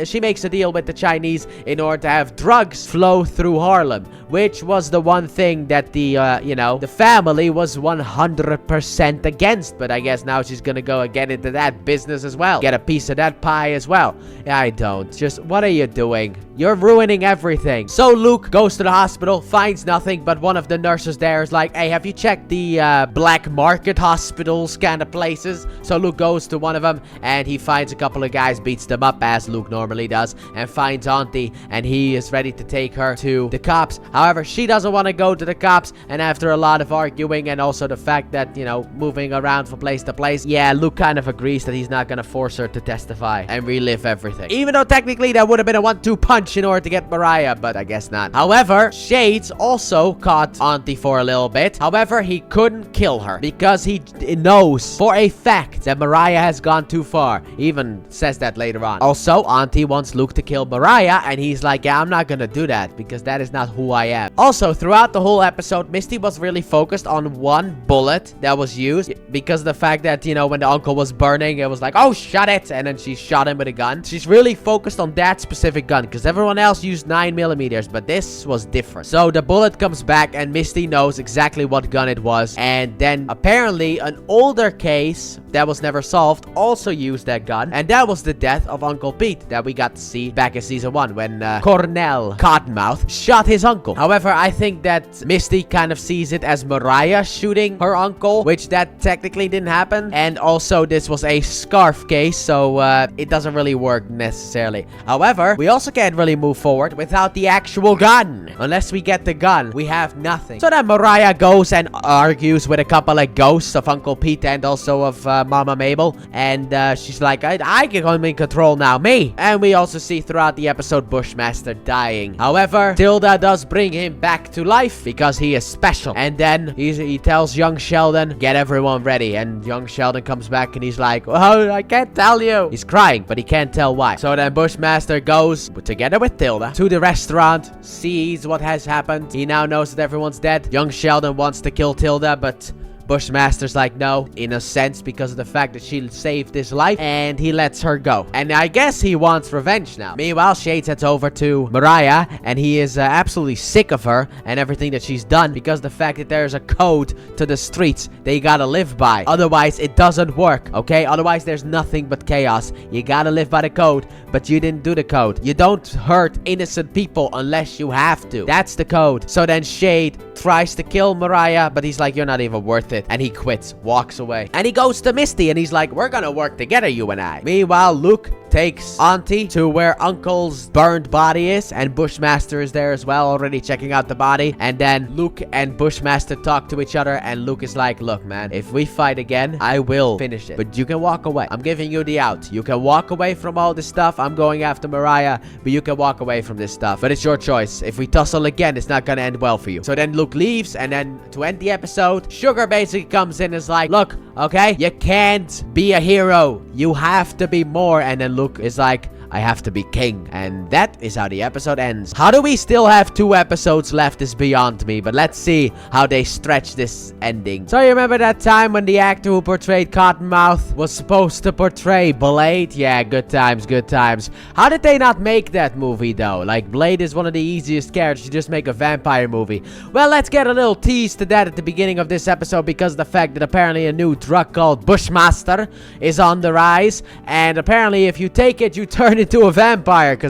she makes a deal with the Chinese in order to have drugs flow through Harlem, which was the one thing that the, you know, the family was 100% against. But I guess now she's gonna go and get into that business as well. Get a piece of that pie as well. I don't. Just, what are you doing? You're ruining everything. So Luke goes to the hospital, finds nothing, but one of the nurses there is like, hey, have you checked the black market hospitals kind of places? So Luke goes to one of them, and he finds a couple of guys, beats them up as Luke normally does, and finds Auntie, and he is ready to take her to the cops. However, she doesn't want to go to the cops, and after a lot of arguing, and also the fact that, you know, moving around from place to place, yeah, Luke kind of agrees that he's not gonna force her to testify and relive everything. Even though technically that would have been a 1-2 punch in order to get Mariah, but I guess not. However, Shades also caught Auntie for a little bit. However, he couldn't kill her because he knows for a fact that Mariah has gone too far. He even says that later on. Also, Auntie wants Luke to kill Mariah, and he's like, yeah, I'm not gonna do that because that is not who I am. Also, throughout the whole episode, Misty was really focused on one bullet that was used because of the fact that, you know, when the uncle was burning, it was like, oh, shut it, and then she shot him with a gun. She's really focused on that specific gun because everyone else used 9mm, but this was different. So the bullet comes back, and Misty knows exactly what gun it was, and then apparently an older case that was never solved also used that gun, and that was the death of Uncle Pete that we got to see back in season 1 when Cornell Cottonmouth shot his uncle. However, I think that Misty kind of sees it as Mariah shooting her uncle, which that technically didn't happen, and also this was a scarf case, so it doesn't really work necessarily. However, we also can't really move forward without the actual gun. Unless we get the gun, we have nothing. So then Mariah goes and argues with a couple of ghosts of Uncle Pete and also of Mama Mabel, and she's like, I can come in control now, me. And we also see throughout the episode Bushmaster dying. However, Tilda does bring him back to life because he is special. And then he tells young Sheldon, get everyone ready. And young Sheldon comes back and he's like, oh, I can't tell you. He's crying, but he can't tell why. So then Bushmaster goes together with Tilda to the restaurant, sees what has happened. He now knows that everyone's dead. Young Sheldon wants to kill Tilda, but Bushmaster's like, no, in a sense, because of the fact that she saved his life, and he lets her go. And I guess he wants revenge now. Meanwhile, Shades heads over to Mariah, and he is absolutely sick of her and everything that she's done because of the fact that there's a code to the streets they gotta live by. Otherwise, it doesn't work, okay? Otherwise, there's nothing but chaos. You gotta live by the code, but you didn't do the code. You don't hurt innocent people unless you have to. That's the code. So then Shade tries to kill Mariah, but he's like, you're not even worth it. And he quits, walks away. And he goes to Misty, and he's like, we're gonna work together, you and I. Meanwhile, Luke takes Auntie to where Uncle's burned body is, and Bushmaster is there as well, already checking out the body. And then Luke and Bushmaster talk to each other, and Luke is like, look, man, if we fight again, I will finish it, but you can walk away. I'm giving you the out. You can walk away from all this stuff. I'm going after Mariah, but you can walk away from this stuff, but it's your choice. If we tussle again, it's not gonna end well for you. So then Luke leaves, and then to end the episode, Sugar basically comes in and is like, look, okay, you can't be a hero, you have to be more. And then Luke is like, I have to be king. And that is how the episode ends. How do we still have 2 episodes left is beyond me, but let's see how they stretch this ending. So you remember that time when the actor who portrayed Cottonmouth was supposed to portray Blade? Yeah, good times, good times. How did they not make that movie though? Like, Blade is one of the easiest characters to just make a vampire movie. Well, let's get a little tease to that at the beginning of this episode because of the fact that apparently a new drug called Bushmaster is on the rise, and apparently if you take it, you turn into a vampire, a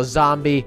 zombie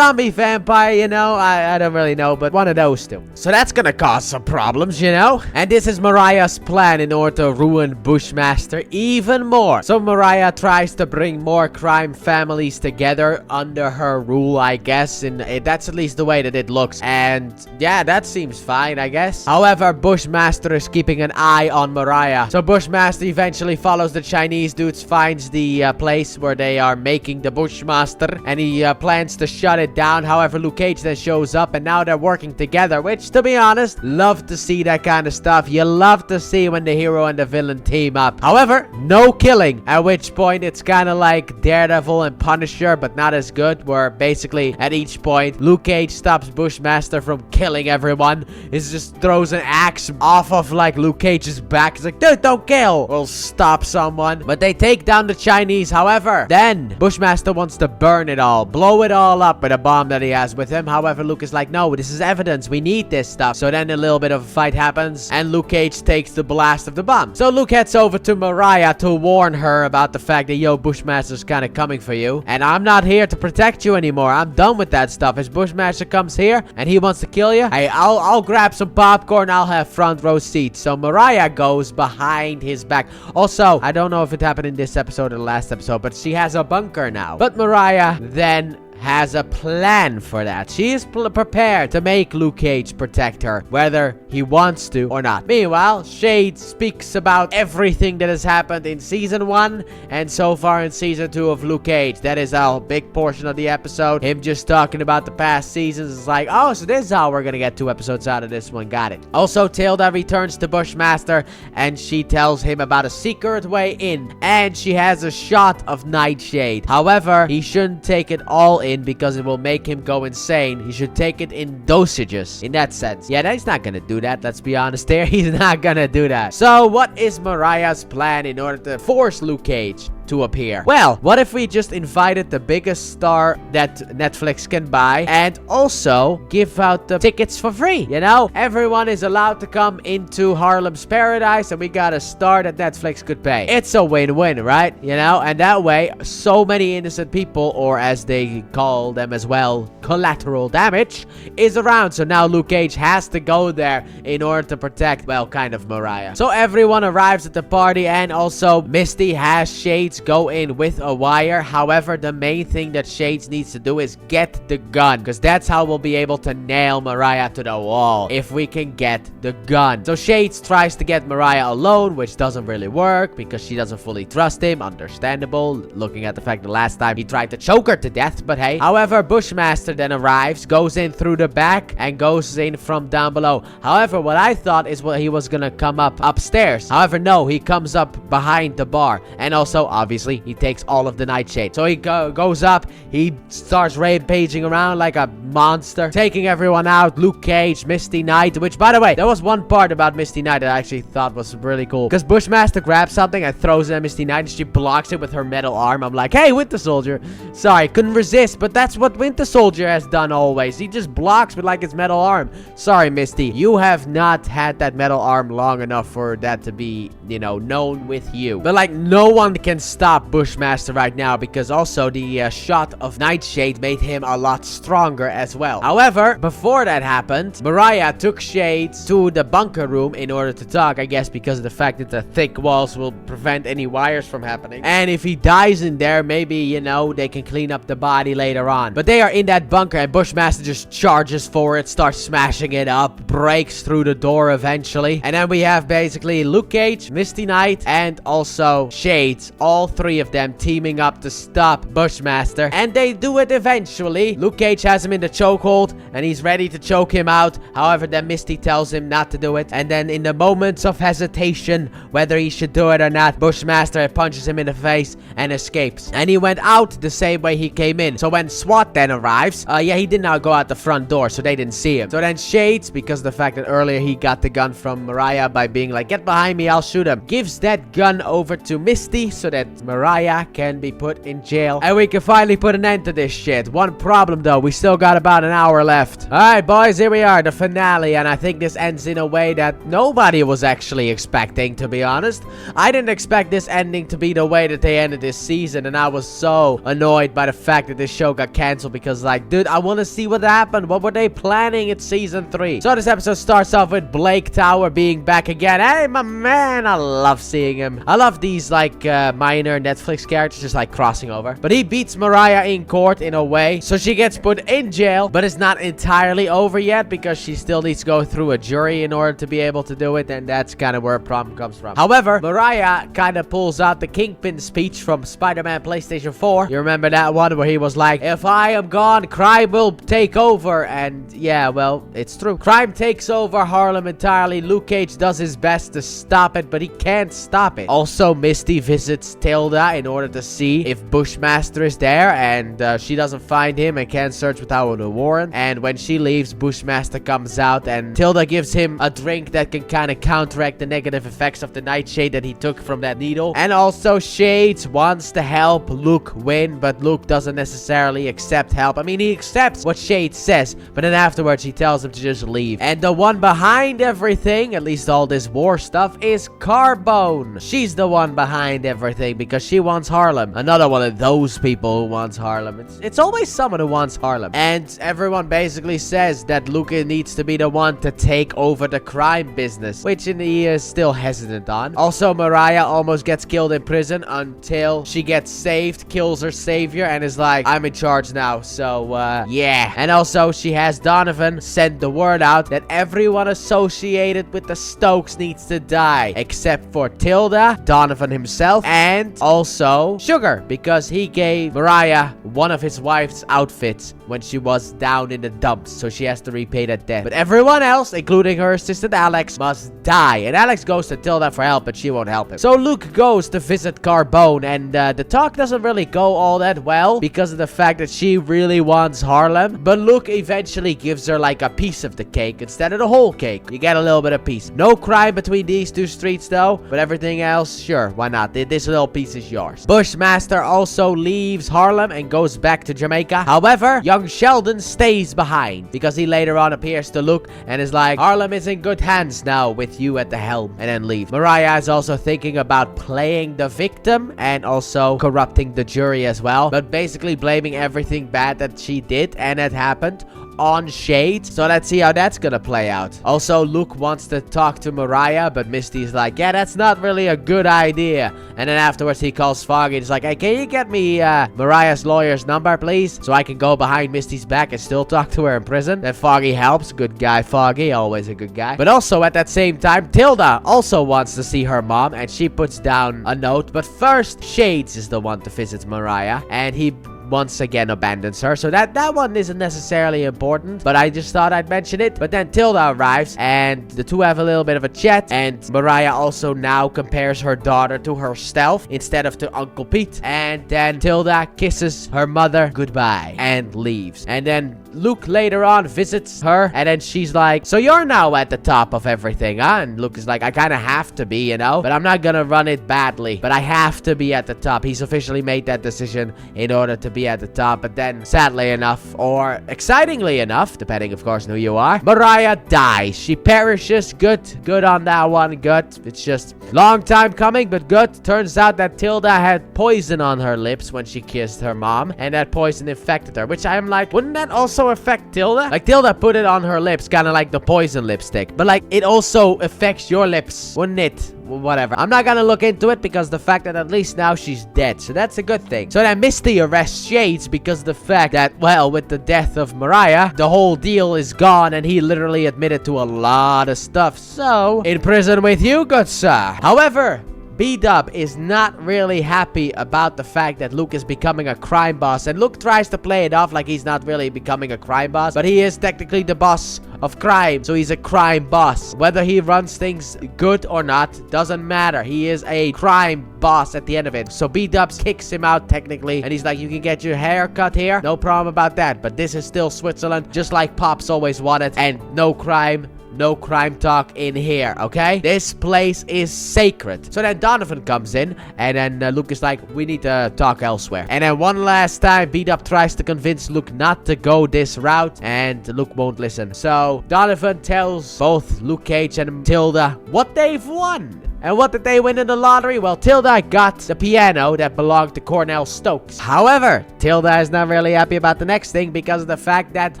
vampire, you know? I don't really know, but one of those two. So that's gonna cause some problems, you know? And this is Mariah's plan in order to ruin Bushmaster even more. So Mariah tries to bring more crime families together under her rule, I guess, and that's at least the way that it looks. And yeah, that seems fine, I guess. However, Bushmaster is keeping an eye on Mariah. So Bushmaster eventually follows the Chinese dudes, finds the place where they are making the Bushmaster, and he plans to shut it down. However, Luke Cage then shows up, and now they're working together, which, to be honest, love to see that kind of stuff. You love to see when the hero and the villain team up. However, no killing, at which point it's kind of like Daredevil and Punisher, but not as good, where basically at each point Luke Cage stops Bushmaster from killing everyone. He just throws an axe off of like Luke Cage's back. He's like, dude, don't kill. We'll stop someone. But they take down the Chinese. However, then Bushmaster wants to burn it all, blow it all up with a bomb that he has with him. However, Luke is like, no, this is evidence. We need this stuff. So then a little bit of a fight happens, and Luke Cage takes the blast of the bomb. So Luke heads over to Mariah to warn her about the fact that, yo, Bushmaster's kind of coming for you, and I'm not here to protect you anymore. I'm done with that stuff. If Bushmaster comes here and he wants to kill you, hey, I'll grab some popcorn. I'll have front row seats. So Mariah goes behind his back. Also, I don't know if it happened in this episode or the last episode, but she has a bunker now. But Mariah then has a plan for that. She is prepared to make Luke Cage protect her, whether he wants to or not. Meanwhile, Shade speaks about everything that has happened in Season 1 and so far in Season 2 of Luke Cage. That is a big portion of the episode. Him just talking about the past seasons is like, oh, so this is how we're gonna get 2 episodes out of this one. Got it. Also, Tilda returns to Bushmaster and she tells him about a secret way in, and she has a shot of Nightshade. However, he shouldn't take it all in because it will make him go insane. He should take it in dosages, in that sense. Yeah, he's not gonna do that. Let's be honest there. He's not gonna do that. So what is Mariah's plan in order to force Luke Cage to appear? Well, what if we just invited the biggest star that Netflix can buy and also give out the tickets for free? You know, everyone is allowed to come into Harlem's Paradise and we got a star that Netflix could pay. It's a win-win, right? You know, and that way so many innocent people, or as they call them as well, collateral damage, is around. So now Luke Cage has to go there in order to protect, well, kind of Mariah. So everyone arrives at the party, and also Misty has Shades go in with a wire. However, the main thing that Shades needs to do is get the gun, because that's how we'll be able to nail Mariah to the wall, if we can get the gun. So Shades tries to get Mariah alone, which doesn't really work because she doesn't fully trust him. Understandable, looking at the fact that last time he tried to choke her to death, but hey. However, Bushmaster then arrives, goes in through the back and goes in from down below. However, what I thought is he was gonna come up upstairs. However, no, he comes up behind the bar, and also obviously he takes all of the Nightshade. So he goes up, he starts rampaging around like a monster, taking everyone out. Luke Cage, Misty Knight, which, by the way, there was one part about Misty Knight that I actually thought was really cool, because Bushmaster grabs something and throws it at Misty Knight and she blocks it with her metal arm. I'm like, hey, Winter Soldier, sorry, couldn't resist, but that's what Winter Soldier has done always. He just blocks with like his metal arm. Sorry, Misty, you have not had that metal arm long enough for that to be, you know, known with you. But like, no one can stop Bushmaster right now, because also the shot of Nightshade made him a lot stronger as well. However, before that happened, Mariah took Shades to the bunker room in order to talk, I guess because of the fact that the thick walls will prevent any wires from happening. And if he dies in there, maybe, you know, they can clean up the body later on. But they are in that bunker and Bushmaster just charges forward, starts smashing it up, breaks through the door eventually. And then we have basically Luke Cage, Misty Knight, and also Shades, all 3 of them teaming up to stop Bushmaster. And they do it eventually. Luke Cage has him in the chokehold and he's ready to choke him out. However, then Misty tells him not to do it. And then in the moments of hesitation, whether he should do it or not, Bushmaster punches him in the face and escapes. And he went out the same way he came in. So when SWAT then arrives, he did not go out the front door, so they didn't see him. So then Shades, because of the fact that earlier he got the gun from Mariah by being like, get behind me, I'll shoot him, gives that gun over to Misty so that Mariah can be put in jail. And we can finally put an end to this shit. One problem though, we still got about an hour left. Alright boys, here we are, the finale. And I think this ends in a way that nobody was actually expecting, to be honest. I didn't expect this ending to be the way that they ended this season. And I was so annoyed by the fact that this show got cancelled. Because like, dude, I want to see what happened. What were they planning in season 3? So this episode starts off with Blake Tower being back again. Hey, my man, I love seeing him. I love these like minor Netflix characters just like crossing over. But he beats Mariah in court in a way, so she gets put in jail. But it's not entirely over yet because she still needs to go through a jury in order to be able to do it, and that's kind of where a problem comes from. However, Mariah kind of pulls out the Kingpin speech from Spider-Man PlayStation 4. You remember that one where he was like, if I am gone, crime will take over. And yeah, well, it's true. Crime takes over Harlem entirely. Luke Cage does his best to stop it, but he can't stop it. Also, Misty visits Tilda in order to see if Bushmaster is there, and she doesn't find him and can't search without a warrant. And when she leaves, Bushmaster comes out and Tilda gives him a drink that can kind of counteract the negative effects of the nightshade that he took from that needle. And also, Shades wants to help Luke win, but Luke doesn't necessarily accept help. I mean, he accepts what Shades says, but then afterwards he tells him to just leave. And the one behind everything, at least all this war stuff, is Carbone. She's the one behind everything because she wants Harlem. Another one of those people who wants Harlem. It's always someone who wants Harlem. And everyone basically says that Luca needs to be the one to take over the crime business, which he is still hesitant on. Also, Mariah almost gets killed in prison until she gets saved, kills her savior, and is like, I'm in charge now. So, yeah. And also, she has Donovan send the word out that everyone associated with the Stokes needs to die, except for Tilda, Donovan himself, and also Sugar, because he gave Mariah one of his wife's outfits when she was down in the dumps, so she has to repay that debt. But everyone else, including her assistant Alex, must die. And Alex goes to Tilda for help, but she won't help him. So Luke goes to visit Carbone, and the talk doesn't really go all that well because of the fact that she really wants Harlem. But Luke eventually gives her like a piece of the cake instead of the whole cake. You get a little bit of piece. No crime between these two streets though, but everything else, sure, why not? This little piece is yours. Bushmaster also leaves Harlem and goes back to Jamaica. However, young Sheldon stays behind because he later on appears to Luke and is like, Harlem is in good hands now with you at the helm, and then leaves. Mariah is also thinking about playing the victim and also corrupting the jury as well, but basically blaming everything bad that she did and had happened on Shade. So let's see how that's gonna play out. Also, Luke wants to talk to Mariah, but Misty's like, yeah, that's not really a good idea. And then afterwards he calls Foggy. He's like, hey, can you get me Mariah's lawyer's number, please? So I can go behind Misty's back and still talk to her in prison. Then Foggy helps. Good guy, Foggy. Always a good guy. But also at that same time, Tilda also wants to see her mom, and she puts down a note. But first, Shades is the one to visit Mariah, and he once again abandons her, so that one isn't necessarily important, but I just thought I'd mention it. But then Tilda arrives and the two have a little bit of a chat, and Mariah also now compares her daughter to herself instead of to Uncle Pete. And then Tilda kisses her mother goodbye and leaves. And then Luke later on visits her, and then she's like, so you're now at the top of everything, huh? And Luke is like, I kind of have to be, you know, but I'm not gonna run it badly, but I have to be at the top. He's officially made that decision in order to be at the top. But then sadly enough, or excitingly enough, depending of course on who you are, Mariah dies. She perishes. Good on that one. Good. It's just long time coming, but good. Turns out that Tilda had poison on her lips when she kissed her mom, and that poison infected her, which I'm like, wouldn't that also affect Tilda? Like, Tilda put it on her lips, kind of like the poison lipstick, but like it also affects your lips, wouldn't it? Whatever. I'm not gonna look into it because the fact that at least now she's dead, so that's a good thing. So then Misty arrests Shades because the fact that, well, with the death of Mariah, the whole deal is gone and he literally admitted to a lot of stuff. So, in prison with you, good sir. However, B-Dub is not really happy about the fact that Luke is becoming a crime boss, and Luke tries to play it off like he's not really becoming a crime boss, but he is technically the boss of crime, so he's a crime boss. Whether he runs things good or not doesn't matter. He is a crime boss at the end of it. So B-Dubs kicks him out technically, and he's like, you can get your hair cut here, no problem about that, but this is still Switzerland, just like Pops always wanted, and no crime, no crime talk in here, okay? This place is sacred. So then Donovan comes in, and then Luke is like, we need to talk elsewhere. And then one last time, Beat-Up tries to convince Luke not to go this route, and Luke won't listen. So Donovan tells both Luke Cage and Tilda what they've won. And what did they win in the lottery? Well, Tilda got the piano that belonged to Cornell Stokes. However, Tilda is not really happy about the next thing because of the fact that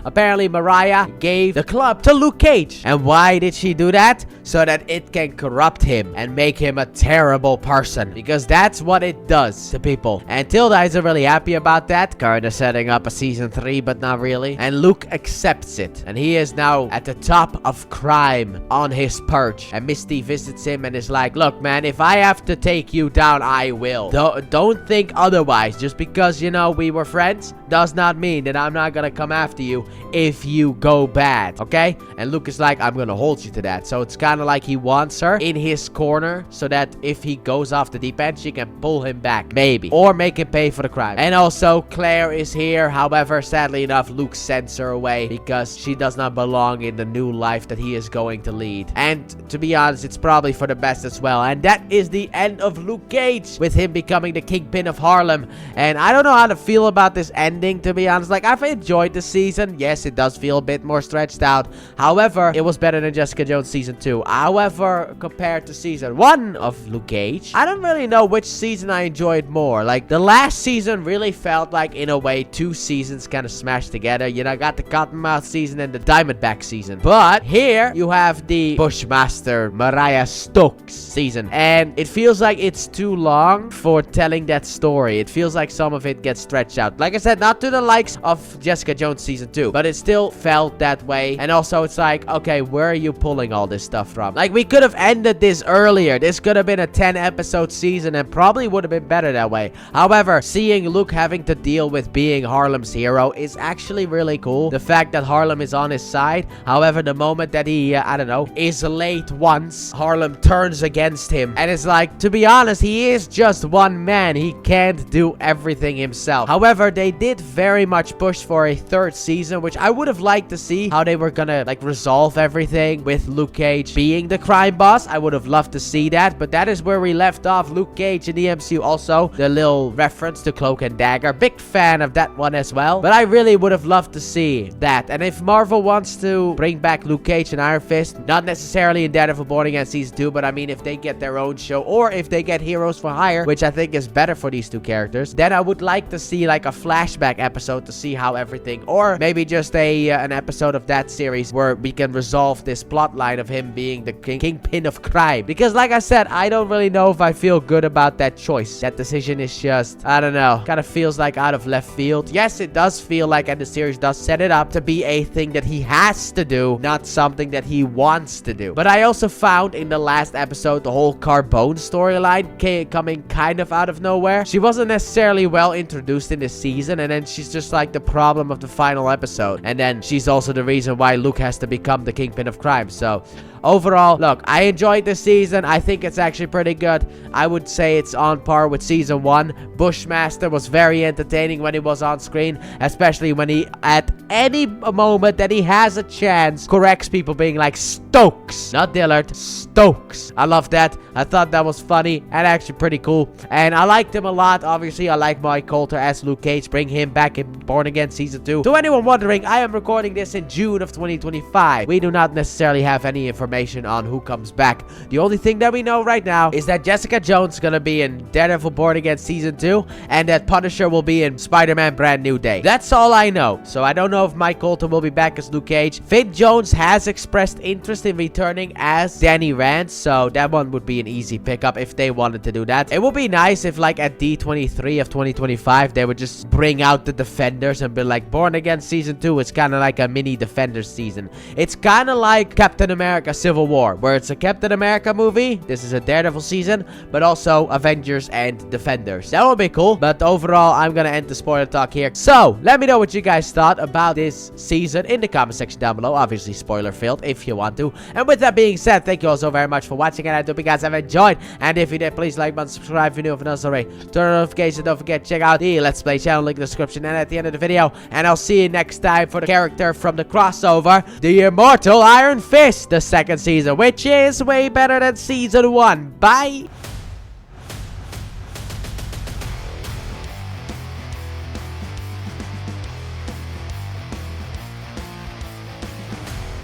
apparently Mariah gave the club to Luke Cage. And why did she do that? So that it can corrupt him and make him a terrible person. Because that's what it does to people. And Tilda isn't really happy about that. Kinda setting up a season 3, but not really. And Luke accepts it. And he is now at the top of crime on his perch. And Misty visits him and is like, look, man, if I have to take you down, I will. Don't think otherwise. Just because, you know, we were friends does not mean that I'm not gonna come after you if you go bad, okay? And Luke is like, I'm gonna hold you to that. So it's kind of like he wants her in his corner so that if he goes off the deep end, she can pull him back, maybe. Or make him pay for the crime. And also, Claire is here. However, sadly enough, Luke sends her away because she does not belong in the new life that he is going to lead. And to be honest, it's probably for the best as well. And that is the end of Luke Cage, with him becoming the Kingpin of Harlem. And I don't know how to feel about this ending, to be honest. Like, I've enjoyed the season. Yes, it does feel a bit more stretched out. However, it was better than Jessica Jones season 2. However, compared to season 1 of Luke Cage, I don't really know which season I enjoyed more. Like, the last season really felt like, in a way, 2 seasons kind of smashed together. You know, I got the Cottonmouth season and the Diamondback season. But here, you have the Bushmaster Mariah Stokes season. And it feels like it's too long for telling that story. It feels like some of it gets stretched out. Like I said, not to the likes of Jessica Jones season 2, but it still felt that way. And also it's like, okay, where are you pulling all this stuff from? Like, we could have ended this earlier. This could have been a 10 episode season and probably would have been better that way. However, seeing Luke having to deal with being Harlem's hero is actually really cool. The fact that Harlem is on his side. However, the moment that he, I don't know, is late once, Harlem turns against him. And it's like, to be honest, he is just one man. He can't do everything himself. However, they did very much push for a 3rd season, which I would have liked to see how they were gonna, like, resolve everything with Luke Cage being the crime boss. I would have loved to see that, but that is where we left off Luke Cage in the MCU. Also, the little reference to Cloak and Dagger. Big fan of that one as well, but I really would have loved to see that. And if Marvel wants to bring back Luke Cage and Iron Fist, not necessarily in Daredevil Born Again season 2, but I mean, if they get their own show, or if they get Heroes for Hire, which I think is better for these 2 characters, then I would like to see like a flashback episode to see how everything, or maybe just an episode of that series where we can resolve this plot line of him being the kingpin of crime. Because like I said, I don't really know if I feel good about that choice. That decision is just, I don't know, kind of feels like out of left field. Yes, it does feel like, and the series does set it up to be a thing that he has to do, not something that he wants to do. But I also found in the last episode the whole Carbone storyline coming kind of out of nowhere. She wasn't necessarily well introduced in this season, and then she's just like the problem of the final episode. And then she's also the reason why Luke has to become the Kingpin of crime. So overall, look, I enjoyed this season. I think it's actually pretty good. I would say it's on par with season 1. Bushmaster was very entertaining when he was on screen, especially when he, at any moment that he has a chance, corrects people being like, Stokes, not Dillard, Stokes. I love that. I thought that was funny and actually pretty cool. And I liked him a lot. Obviously, I like Mike Coulter as Luke Cage. Bring him back in Born Again season 2. To anyone wondering, I am recording this in June of 2025. We do not necessarily have any information on who comes back. The only thing that we know right now is that Jessica Jones is gonna be in Daredevil Born Again season 2, and that Punisher will be in Spider-Man Brand New Day. That's all I know. So I don't know if Mike Coulter will be back as Luke Cage. Finn Jones has expressed interest in returning as Danny Rand, so that one would be an easy pickup if they wanted to do that. It would be nice if, like, at D23 of 2025, they would just bring out the Defenders and be like, Born Again season 2 is kind of like a mini Defenders season. It's kind of like Captain America Civil War, where it's a Captain America movie. This is a Daredevil season, but also Avengers and Defenders. That would be cool, but overall, I'm gonna end the spoiler talk here. So, let me know what you guys thought about this season in the comment section down below. Obviously, spoiler filled if you want to. And with that being said, thank you all so very much for watching, and I hope you guys have enjoyed. And if you did, please like button, subscribe if you're new, if you're not already. Turn on notifications, don't forget to check out the Let's Play channel, link in the description and at the end of the video. And I'll see you next time for the character from the crossover, the Immortal Iron Fist, the second season, which is way better than season 1. Bye!